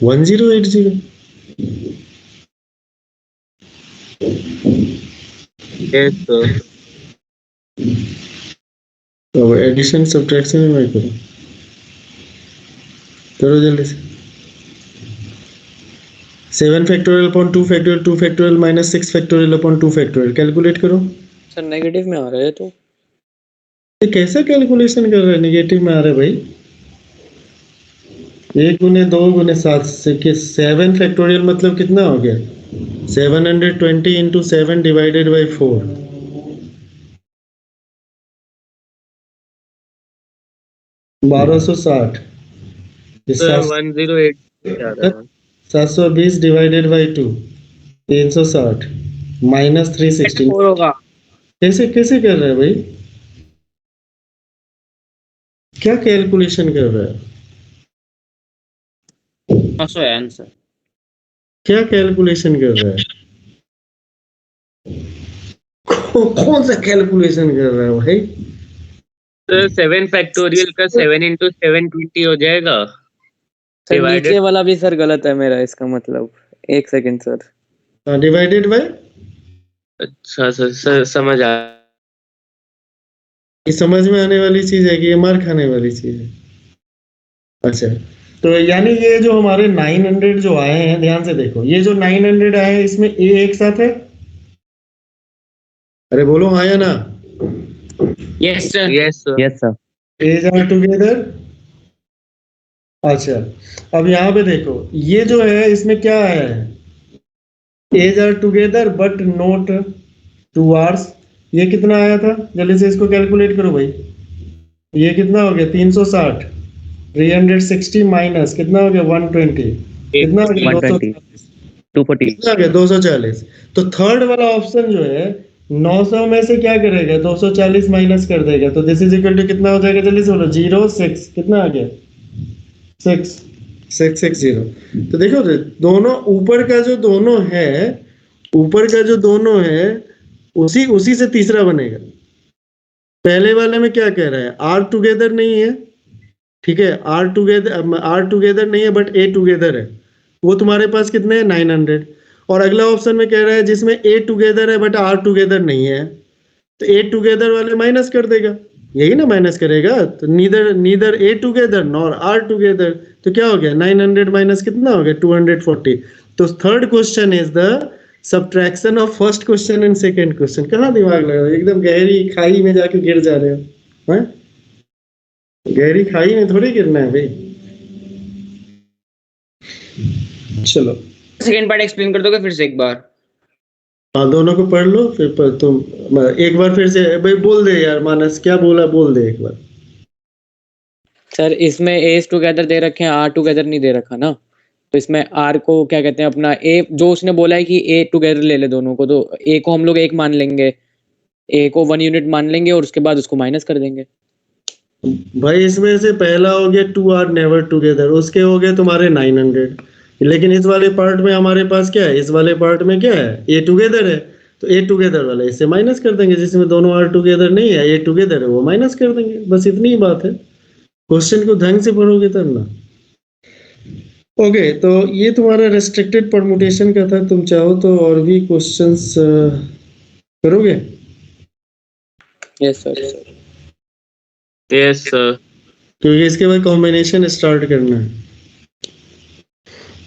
1080। Yes sir. तो एडिशन सब्ट्रैक्शन में मैं करो जल्दी से। 7 factorial upon 2 factorial 2 factorial minus 6 factorial upon 2 factorial calculate करो। सर नेगेटिव में आ रहा है तो। ये कैसा कैलकुलेशन कर रहा है? नेगेटिव में आ रहा है भाई। 1 गुने 2 गुने 7 से 7 फैक्टोरियल मतलब कितना हो गया? 720 इंटू 7 डिवाइडेड बाई 4। 1260। सर 1080 आ रहा है। 720 डिवाइडेड बाई 2 360 माइनस 316। 4 होगा। कैसे कैसे कर रहा है भाई? क्या कैलकुलेशन कर रहा है? है आंसर। क्या कैलकुलेशन कर रहा है? कौन सा कैलकुलेशन कर रहा है भाई? सर 7 फैक्टोरियल का 7 इंटू 720 हो जाएगा। सर Divided- नीचे वाला भी सर गलत है मेरा, इसका मतलब। एक सेकंड सर। डिवाइडेड बाय अच्छा सर समझ आ ये समझ में आने वाली चीज है कि ये मार खाने वाली चीज है? अच्छा, तो यानी ये जो हमारे 900 जो आए हैं, ध्यान से देखो, ये जो 900 आए हैं इसमें ए एक साथ है? अरे बोलो हाँ या ना? Yes sir. Yes sir. Yes, sir. A's are together. अच्छा, अब यहाँ पे देखो, ये जो है इसमें क्या है? A's are together but not 2 hours। ये कितना आया था? जल्दी से इसको कैलकुलेट करो भाई। ये कितना हो गया? 360। 360 माइनस कितना हो गया? 120। कितना हो गया? 120. 240. कितना हो गया? 240। तो थर्ड वाला ऑप्शन जो है 900 में से क्या करेगा? 240 माइनस कर देगा। तो दिस इज इक्वल टू कितना हो जाएगा? जल्दी से बोलो। 0 6 कितना आ गया? 6 660। तो देखो दोनों ऊपर का जो दोनों है, ऊपर का जो दोनों है उसी से तीसरा बनेगा। पहले वाले में क्या कह रहा है? आर टुगेदर नहीं है, ठीक है, आर टुगेदर नहीं है बट ए टुगेदर है। वो तुम्हारे पास कितने हैं? 900। और अगला ऑप्शन में कह रहा है जिसमें ए टुगेदर है बट आर टुगेदर नहीं है, तो ए टुगेदर वाले माइनस कर देगा, यही ना माइनस करेगा। तो neither A together nor R together. तो क्या हो गया? 900 माइनस कितना हो गया? 240। तो third question is the subtraction of first question and second question. कहाँ दिमाग लगा? एकदम गहरी खाई में जाके गिर जा रहे हो, हैं? गहरी खाई में थोड़ी गिरना है भाई। चलो सेकंड पार्ट एक्सप्लेन कर दोगे फिर से एक बार? हाँ, दोनों को पढ़ लो फिर तुम एक बार फिर से भाई बोल दे यार। मानस क्या बोला? बोल दे एक बार। सर इसमें एज टुगेदर दे रखे हैं, आर टुगेदर नहीं दे रखा ना, तो इसमें आर को क्या कहते हैं अपना ए, जो उसने बोला है कि ए टुगेदर ले ले दोनों को, तो ए को हम लोग 1 मान लेंगे, ए को 1 यूनिट मान लेंगे और उसके बाद उसको माइनस कर देंगे। भाई इसमें से पहला हो गया 2 आर नेवर टुगेदर, उसके हो गए तुम्हारे 900। लेकिन इस वाले पार्ट में हमारे पास क्या है? इस वाले पार्ट में क्या है? ए टुगेदर है, तो ए टुगेदर वाला इससे माइनस कर देंगे। जिसमें दोनों आर टुगेदर नहीं है, ए टुगेदर है, वो माइनस कर देंगे। बस इतनी ही बात है। क्वेश्चन को ढंग से पढ़ोगे तब ना। ओके, तो ये तुम्हारा रेस्ट्रिक्टेड परमुटेशन का था। तुम चाहो तो और भी क्वेश्चंस करोगे? Yes sir. Yes sir. क्योंकि इसके बाद कॉम्बिनेशन स्टार्ट करना है,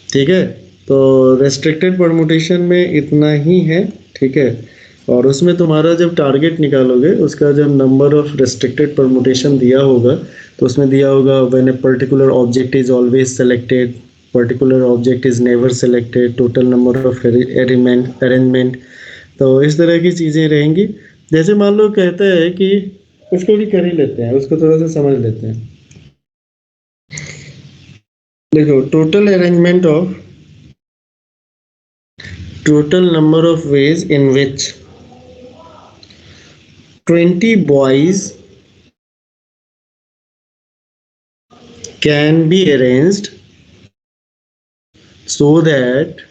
ठीक है। तो रेस्ट्रिक्टेड परमुटेशन में इतना ही है, ठीक है। और उसमें तुम्हारा जब टारगेट निकालोगे, उसका जब नंबर ऑफ रेस्ट्रिक्टेड परमुटेशन दिया होगा, तो उसमें दिया होगा when a particular object is always selected, particular object is never selected, total number of arrangement. तो इस तरह की चीज़ें रहेंगी। जैसे मान लो कहता है कि उसको भी कर ही लेते हैं, उसको थोड़ा सा समझ लेते हैं। देखो, total arrangement of total number of ways in which 20 boys can be arranged so that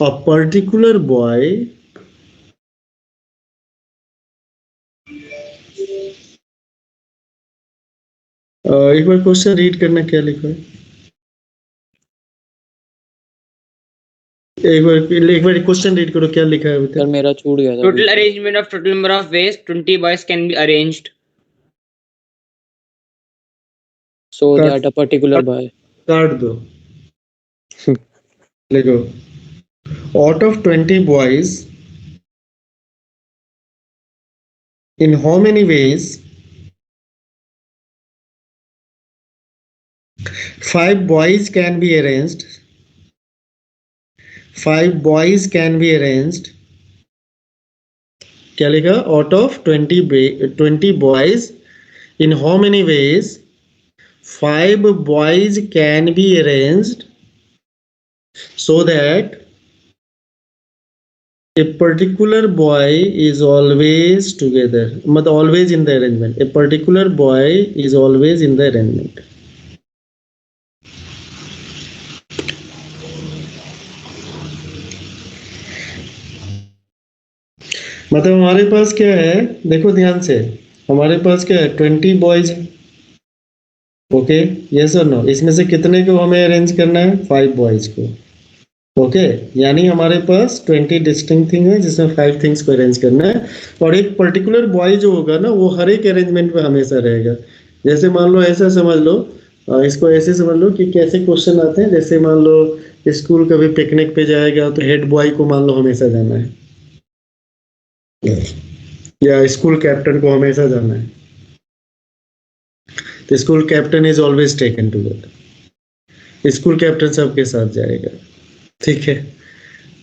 a particular boy एक बार क्वेश्चन रीड करना, क्या लिखा है? एक बार क्वेश्चन रीड करो, क्या लिखा है अभी सर तक? मेरा छूट गया था। Total arrangement of total number of ways 20 boys can be arranged so that a particular boy, काट दो। लिखो, out of 20 boys, in how many ways 5 boys can be arranged? 5 boys can be arranged. क्या लिखा? Out of 20 boys, in how many ways 5 boys can be arranged so that a particular boy is always together, मतलब always in the arrangement. A particular boy is always in the arrangement. मतलब हमारे पास क्या है? देखो ध्यान से, हमारे पास क्या है? 20 बॉयज है, ओके, यस और नो। इसमें से कितने को हमें अरेंज करना है? 5 बॉयज को। ओके, यानी हमारे पास 20 डिस्टिंक्ट थिंग है जिसमें 5 थिंग्स को अरेंज करना है, और एक पर्टिकुलर बॉय जो होगा ना वो हर एक अरेंजमेंट में हमेशा रहेगा। जैसे मान लो ऐसा समझ लो, इसको ऐसे समझ लो कि कैसे क्वेश्चन आते हैं। जैसे मान लो स्कूल कभी पिकनिक पे जाएगा तो हेड बॉय को मान लो हमेशा जाना है, या स्कूल कैप्टन को हमेशा जाना है, तो school captain is always taken together, school captain सबके साथ जाएगा, ठीक है।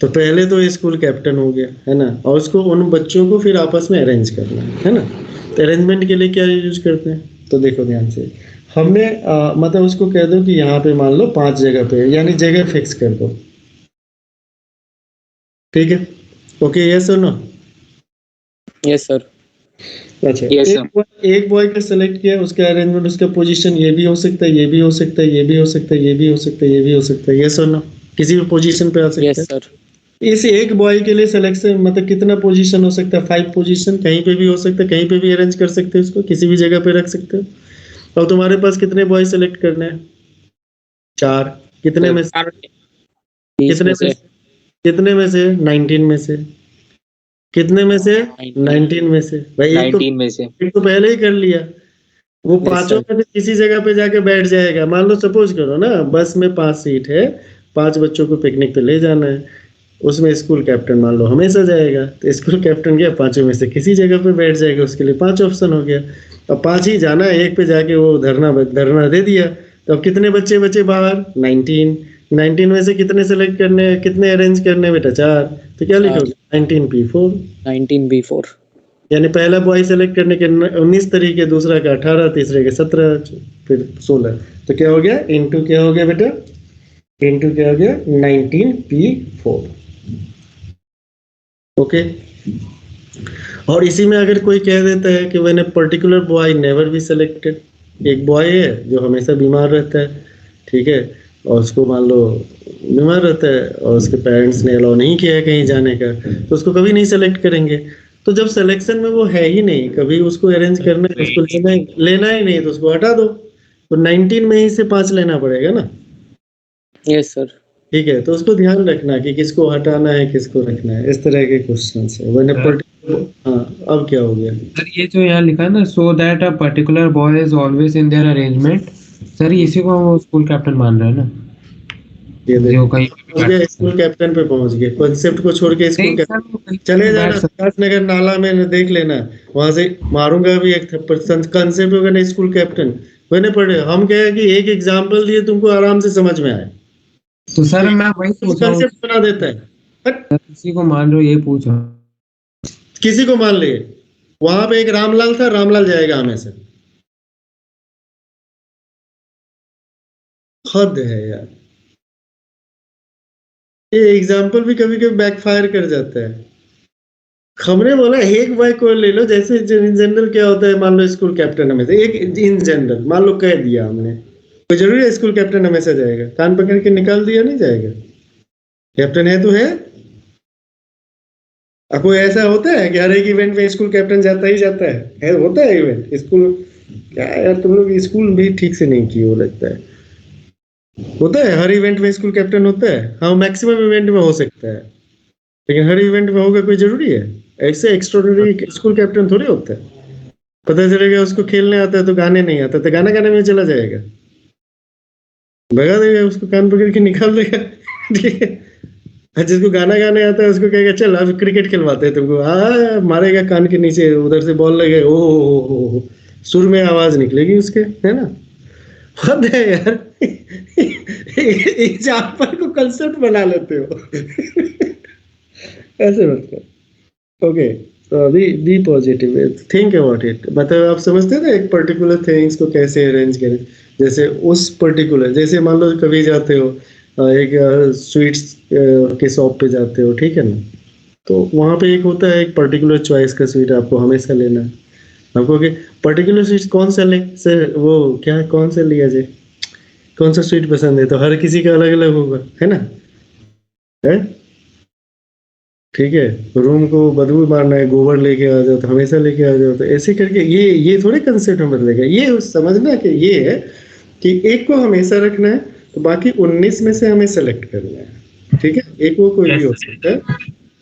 तो पहले तो स्कूल कैप्टन हो गया, है ना, और उसको उन बच्चों को फिर आपस में अरेंज करना है ना। तो अरेंजमेंट के लिए क्या यूज करते हैं, तो देखो ध्यान से, हमने मतलब उसको कह दो कि यहाँ पे मान लो 5 जगह पे, यानी जगह फिक्स कर दो, ठीक है। ओके, यस और नो? Yes sir. अच्छा, Yes, sir. एक बॉय का सेलेक्ट किया, उसका अरेंजमेंट, उसका पोजीशन ये भी हो सकता है, ये भी हो सकता है, ये भी हो सकता है, ये भी हो सकता है, ये भी हो सकता है, यस और नो? किसी भी पोजीशन पे आ सकता यस है। सर। इस एक बॉय के लिए सिलेक्शन मतलब कितना पोजीशन हो सकता है? 5 पोजीशन, कहीं पे भी हो सकता है, कहीं पे भी अरेंज कर सकते हो, उसको किसी भी जगह पे रख सकते हो। और तुम्हारे पास कितने बॉय सेलेक्ट करने हैं? 4। कितने में से? 20 में से। कितने में से? 19 में से। कितने में से? 19 में से। भाई एक 19 में से। तो पहले ही कर लिया, वो Yes, पांचों sir. में से किसी जगह पे जाके बैठ जाएगा। मान लो सपोज करो ना, बस में 5 सीट है, 5 बच्चों को पिकनिक पे ले जाना है, उसमें स्कूल कैप्टन मान लो हमेशा जाएगा, तो स्कूल कैप्टन गया, 5 में से किसी जगह पे बैठ जाएगा, उसके लिए 5 ऑप्शन हो गया। अब 5 ही जाना है, एक पे जाके वो धरना दे दिया, तो अब कितने बच्चे बचे बाहर? 19 में से कितने सेलेक्ट करने हैं, कितने अरेंज करने हैं बेटा? 4। तो क्या लिखोगे? 19p4। 19b4। यानी पहला बॉय सेलेक्ट करने के 19 तरीके, दूसरा का 18, तीसरे के 17, फिर 16। तो क्या हो गया? इनटू क्या हो गया बेटा? इनटू क्या हो गया? 19p4। ओके। और इसी में अगर कोई कह देता है कि मैंने particular boy never be selected, एक बॉय है जो हमेशा बीमार रहता है, ठीक है, और उसको मान लो बीमार रहता है और उसके पेरेंट्स ने अलाउ नहीं किया है कहीं जाने का, तो उसको कभी नहीं सेलेक्ट करेंगे। तो जब सिलेक्शन में वो है ही नहीं, कभी उसको अरेंज करना है, उसको लेना ही नहीं, तो उसको हटा दो। तो 19 में ही से 5 लेना पड़ेगा ना। Yes sir. ठीक है, तो उसको ध्यान रखना कि किसको हटाना है, किसको रखना है, इस तरह के क्वेश्चन है। मैंने हाँ, अब क्या हो गया सर ये जो यहाँ लिखा है ना, so that a particular boy is always in their arrangement, sir इसी को हम स्कूल कैप्टन मान रहे हैं ना। ये जो देखो, कहीं पहुंच गए, स्कूल कैप्टन पे पहुंच गए। कॉन्सेप्ट को छोड़ के स्कूल कैप्टन चले जाना, प्रकाश नगर नाला में देख लेना, वहां से मारूंगा भी एक थप्पड़। कंसेप्ट होगा ना स्कूल कैप्टन, मैंने पढ़े। हम कहे कि एक एग्जांपल दिए तुमको आराम से समझ में आए, तो सर मैं वही पूछ रहा हूँ, कंसेप्ट बना देता है। किसी को मान रहे हो, ये पूछ रहा हूँ। किसी को मान लिए, वहां पे एक रामलाल था, रामलाल जाएगा हमेशा। हद है यार, ये एग्जाम्पल भी कभी कभी बैकफायर कर जाता है। हमने बोला एक बाय को ले लो, जैसे इन जनरल क्या होता है, मान लो स्कूल कैप्टन हमेशा, एक इन जनरल मान लो कह दिया हमने, तो जरूरी है स्कूल कैप्टन हमेशा जाएगा? कान पकड़ के निकाल दिया, नहीं जाएगा। कैप्टन है तो है। अब कोई ऐसा होता है कि हर एक इवेंट में स्कूल कैप्टन जाता ही जाता है होता है इवेंट स्कूल? क्या यार, तुम लोग स्कूल भी ठीक से नहीं किए हो लगता है। होता है हर इवेंट में स्कूल कैप्टन होता है? हाँ, मैक्सिमम इवेंट में हो सकता है, लेकिन हर इवेंट में होगा कोई जरूरी है? ऐसे एक्स्ट्राऑर्डिनरी स्कूल कैप्टन थोड़ी होता है। पता चलेगा उसको खेलने आता है तो गाने नहीं आता, तो गाना गाने में चला जाएगा, भगा देगा उसको, कान पकड़ के निकाल देगा। ठीक है, जिसको गाना गाने आता है उसको कहेगा चल अब क्रिकेट खिलवाते हैं तुमको, मारेगा कान के नीचे, उधर से बॉल लगे, ओ सुर में आवाज निकलेगी उसके, है ना। हद है यार। एग्जाम्पल को कंसेप्ट बना लेते हो। ऐसे मत कर। ओके, तो अभी be positive, think about it. मतलब आप समझते थे एक पर्टिकुलर थिंग्स को कैसे अरेंज करें। जैसे उस पर्टिकुलर, जैसे मान लो कभी जाते हो एक स्वीट्स के शॉप पे जाते हो, ठीक है ना, तो वहाँ पे एक होता है एक पर्टिकुलर चॉइस का स्वीट आपको हमेशा लेना है। आपको पर्टिकुलर स्वीट कौन सा ले सर, वो क्या कौन सा लिया जाए, कौन सा स्वीट पसंद है, तो हर किसी का अलग अलग होगा, है ना, है ठीक है। रूम को बदबू मारना है, गोबर लेके आ जाओ, तो हमेशा लेके आ जाओ, तो ऐसे करके ये थोड़े कंसेप्ट में बदलेगा। ये समझना कि ये है कि एक को हमेशा रखना है, तो बाकी 19 में से हमें सेलेक्ट करना है। ठीक है, एक वो कोई भी हो सकता है।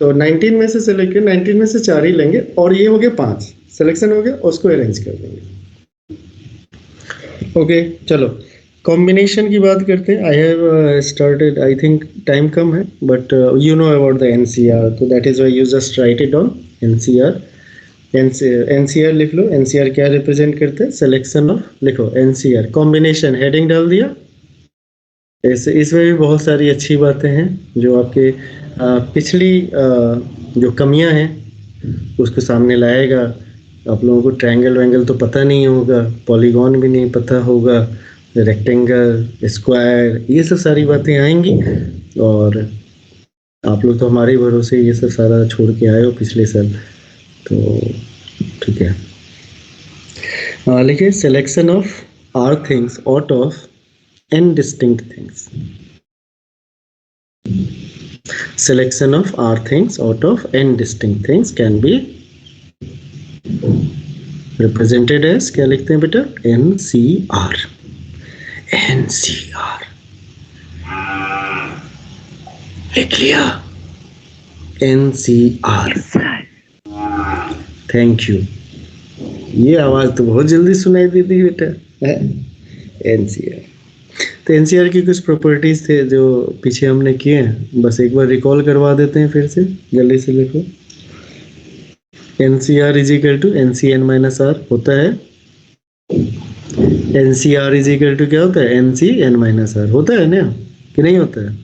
तो 19 में से सेलेक्ट कर, 19 में से 4 ही लेंगे और ये हो गया 5 सिलेक्शन हो गया, उसको अरेंज कर देंगे। ओके चलो कॉम्बिनेशन की बात करते हैं। I have started, I think time कम है but you know about the NCR, तो that is why you just write it down. NCR NCR लिख लो। एनसीआर क्या रिप्रेजेंट करते हैं? सिलेक्शन ऑफ, लिखो एनसीआर कॉम्बिनेशन, हेडिंग डाल दिया। ऐसे इसमें भी बहुत सारी अच्छी बातें हैं जो आपके पिछली जो कमियां हैं उसको सामने लाएगा। आप लोगों को ट्रायंगल वैंगल तो पता नहीं होगा, पॉलीगॉन भी नहीं पता होगा, रेक्टेंगल, स्क्वायर, ये सब सारी बातें आएंगी। और आप लोग तो हमारे भरोसे ये सब सारा छोड़ के आए हो पिछले साल, तो ठीक है। लिखिए selection of r things out of n distinct things. Selection of r things out of n distinct things can be represented as, क्या लिखते हैं बेटा? NCR. NCR लिख लिया? NCR। Thank you. ये आवाज तो बहुत जल्दी सुनाई देती बेटा। NCR। तो एनसीआर की कुछ प्रॉपर्टीज थे जो पीछे हमने किए हैं, बस एक बार रिकॉल करवा देते हैं फिर से, जल्दी से लिखो। NCR is equal to NCN minus R होता है। एनसीआर इज इक्वल टू क्या होता है? एनसीएन माइनस आर होता है ना, कि नहीं होता है?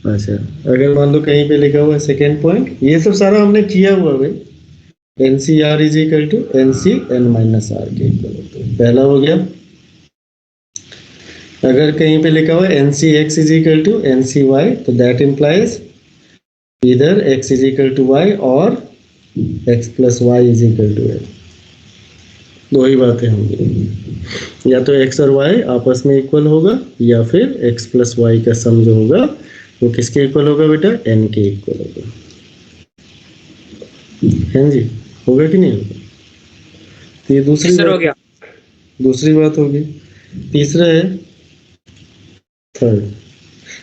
अच्छा, अगर मान लो कहीं पे लिखा हुआ है सेकेंड पॉइंट, ये सब सारा हमने किया हुआ भाई। NCR is equal to NCN minus R के इक्वल होता है, पहला हो गया। अगर कहीं पे लिखा हुआ है nC x is equal to nC y, तो दैट इम्प्लाइज इधर x is equal to y और x plus y is equal to x. दो ही बातें होंगी, या तो एक्स और वाई आपस में इक्वल होगा, या फिर एक्स प्लस वाई का सम जो होगा वो किसके इक्वल होगा बेटा? एन के इक्वल होगा। हैं जी, होगा कि नहीं होगा? तो ये दूसरी बात हो गया, दूसरी बात होगी। तीसरा है थर्ड,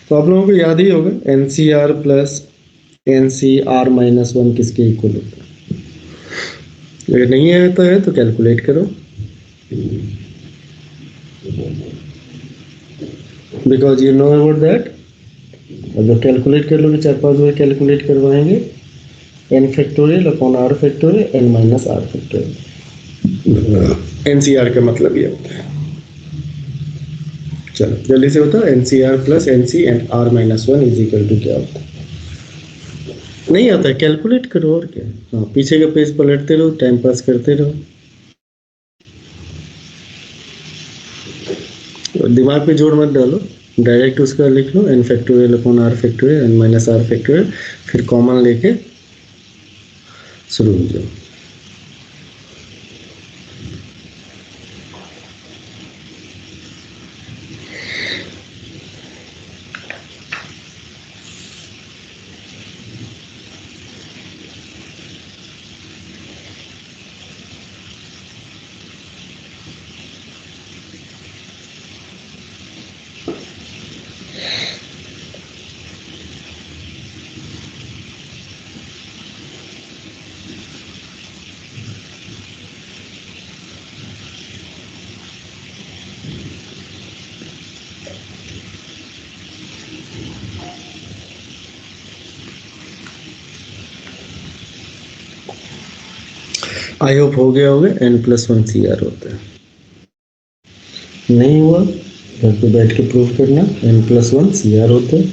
तो आप लोगों को याद ही होगा एनसीआर प्लस एनसीआर माइनस 1 किसके इक्वल होता है? अगर नहीं आता है तो कैलकुलेट करो, because you know about that. अगर कैलकुलेट कर लोगे, 4-5 बार कैलकुलेट करवाएंगे, n factorial upon are factorial n minus are factorial. NCR का मतलब ये होता है। चलो जल्दी से बताओ, NCR plus NC and R minus 1 is equal to क्या होता है? नहीं आता है, कैलकुलेट करो और क्या। हाँ, पीछे का पेज पलटते रहो, टाइम पास करते रहो, दिमाग पे जोर मत डालो, डायरेक्ट उसका लिख लो, n factorial upon are factorial n minus are factorial, फिर कॉमन लेके शुरू हो जाओ। आई होप हो गया होगा। n+1 CR होता है, नहीं हुआ घर पे बैठ के प्रूव करना, n+1 CR होता है।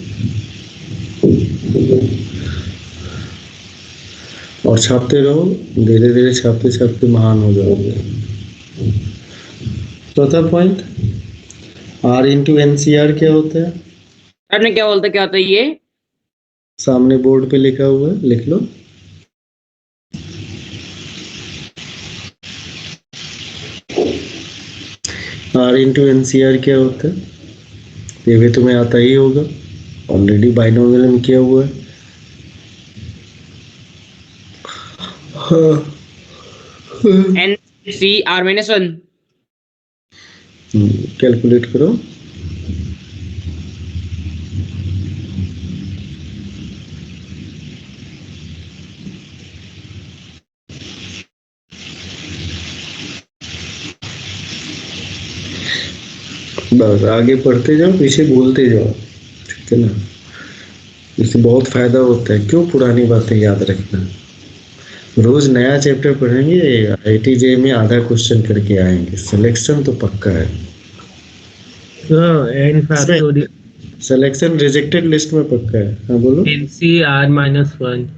और छापते रहो, धीरे धीरे छापते छापते महान हो जाओगे। चौथा पॉइंट, R इंटू NCR क्या होता है? आपने क्या बोलता, क्या होता है ये? सामने बोर्ड पे लिखा हुआ है, लिख लो। R इंटू NCR क्या होता है? ये भी तुम्हें आता ही होगा, ऑलरेडी बाइनोमियल में किया हुआ है। NCR-1 कैलकुलेट करो। बस आगे पढ़ते जाओ, पीछे भूलते जाओ, ठीक है ना। इससे बहुत फायदा होता है। क्यों पुरानी बातें याद रखना। रोज नया चैप्टर पढ़ेंगे, IIT JEE में आधा क्वेश्चन करके आएंगे, सिलेक्शन तो पक्का है। सिलेक्शन रिजेक्टेड लिस्ट में पक्का है। हाँ बोलो। NCR-1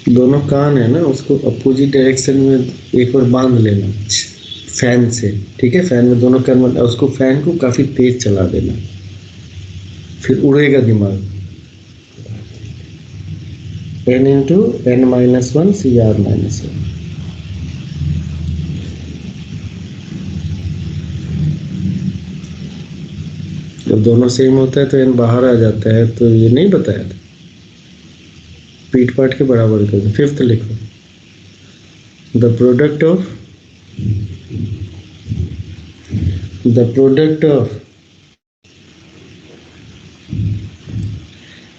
दोनों कान है ना, उसको अपोजिट डायरेक्शन में एक बार बांध लेना फैन से, ठीक है। फैन में दोनों कान, उसको फैन को काफी तेज चला देना, फिर उड़ेगा दिमाग। n into n-1 CR-1। जब दोनों सेम होता है तो n बाहर आ जाता है, तो ये नहीं बताया था। पीट पाट के बराबर कर दो। फिफ्थ लिखो, the product of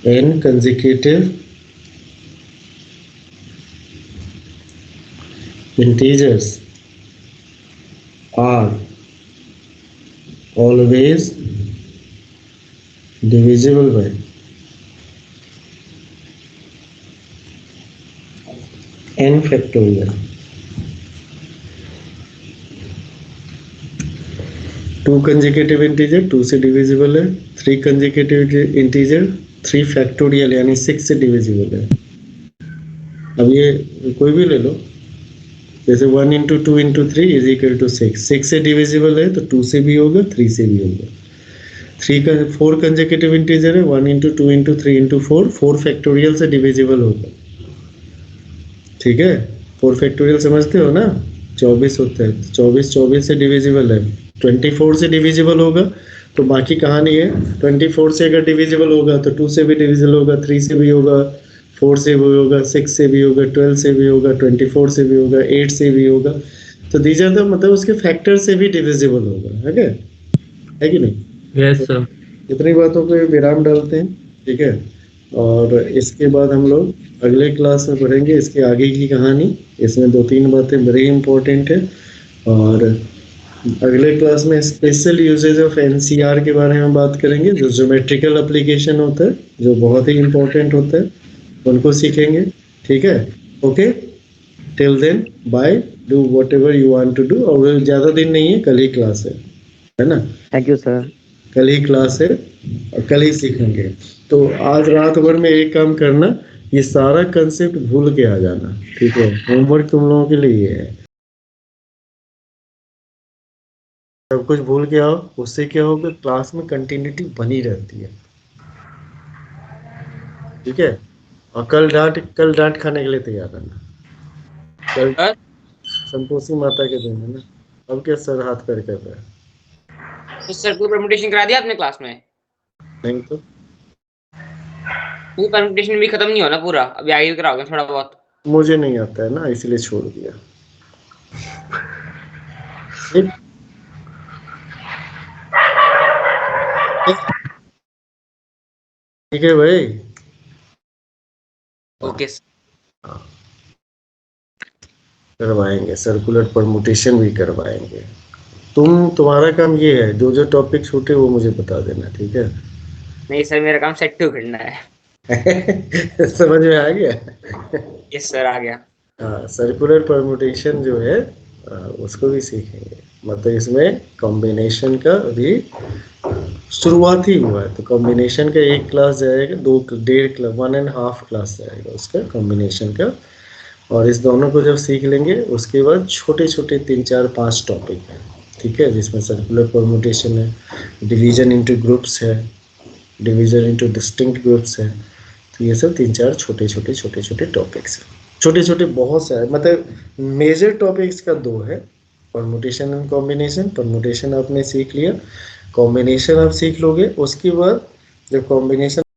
n consecutive integers are always divisible by n factorial। To consecutive integer 2 से डिविजिबल है, 3 कंसेक्यूटिव इंटीजर 3 फैक्टोरियल यानी 6 से डिविजिबल है। अब ये कोई भी ले लो, जैसे 1 into 2 into 3 is equal to 6। 6 से डिविजिबल है तो 2 से भी होगा, 3 से भी होगा। 4 कंसेक्यूटिव इंटीजर है, 1 into 2 into 3 into 4 फैक्टोरियल से डिविजिबल होगा, ठीक है। 4 फैक्टोरियल समझते हो ना, 24 होता है, 24 से डिविजिबल है। 24 से डिविजिबल होगा तो बाकी कहानी है। 24 से अगर डिविजिबल होगा तो 2 से भी डिविजिबल होगा, 3 से भी होगा, 4 से भी होगा, 6 से भी होगा, 12 से भी होगा, 24 से भी होगा, 8 से भी होगा। तो दीजिए तो मतलब उसके फैक्टर से भी डिविजिबल होगा, है क्या, है कि नहीं? Yes sir. इतनी बातों पे विराम डालते हैं, ठीक है। और इसके बाद हम लोग अगले क्लास में पढ़ेंगे इसके आगे की कहानी। इसमें 2-3 बातें बड़ी इंपॉर्टेंट है। और अगले क्लास में स्पेशल यूजेज ऑफ NCR के बारे में बात करेंगे, जो ज्योमेट्रिकल एप्लीकेशन होता है, जो बहुत ही इंपॉर्टेंट होता है, उनको सीखेंगे, ठीक है। Okay, till then bye, do whatever you want to do. और ज़्यादा दिन नहीं है, कल ही क्लास है ना। Thank you sir. कल ही क्लास है और कल ही सीखेंगे। तो आज रात भर में एक काम करना, ये सारा कंसेप्ट भूल के आ जाना, ठीक है। होमवर्क तुम लोगों के लिए है। सब कुछ भूल के आओ, उससे क्या होगा, क्लास में कंटिन्यूटी बनी रहती है, ठीक है। और कल डांट खाने के लिए तैयार रहना। कल संतोषी माता के दिन है ना। अब क्या सर हाथ पैर कर रहा है? तो सर्कुलर परम्यूटेशन करा दिया आपने क्लास में? नहीं तो वो परम्यूटेशन भी खत्म नहीं होना पूरा, अभी आगे कराओगे थोड़ा बहुत। मुझे नहीं आता है ना, इसलिए छोड़ दिया। ठीक है भाई, ओके करवाएंगे, सर्कुलर परमुटेशन भी करवाएंगे। तुम्हारा काम ये है, जो जो टॉपिक छूटे वो मुझे बता देना, ठीक है। नहीं सर, मेरा काम सेट टू करना है। समझ में आ गया? यस सर, आ गया। हाँ, सर्कुलर परमुटेशन जो है उसको भी सीखेंगे। मतलब इसमें कॉम्बिनेशन का भी शुरुआत ही हुआ है, तो कॉम्बिनेशन का एक क्लास जाएगा, 1.5 क्लास, 1.5 क्लास जाएगा उसका कॉम्बिनेशन का। और इस दोनों को जब सीख लेंगे उसके बाद छोटे छोटे 3-4-5 टॉपिक हैं, ठीक है, जिसमें सर्कुलर परमुटेशन है, डिवीजन इनटू ग्रुप्स है, डिवीजन इनटू डिस्टिंक्ट ग्रुप्स है। तो ये सब 3-4 छोटे छोटे टॉपिक्स हैं। छोटे छोटे बहुत सारे, मतलब मेजर टॉपिक्स का 2 है, परमुटेशन एंड कॉम्बिनेशन। परमुटेशन आपने सीख लिया, कॉम्बिनेशन आप सीख लोगे। उसके बाद जब कॉम्बिनेशन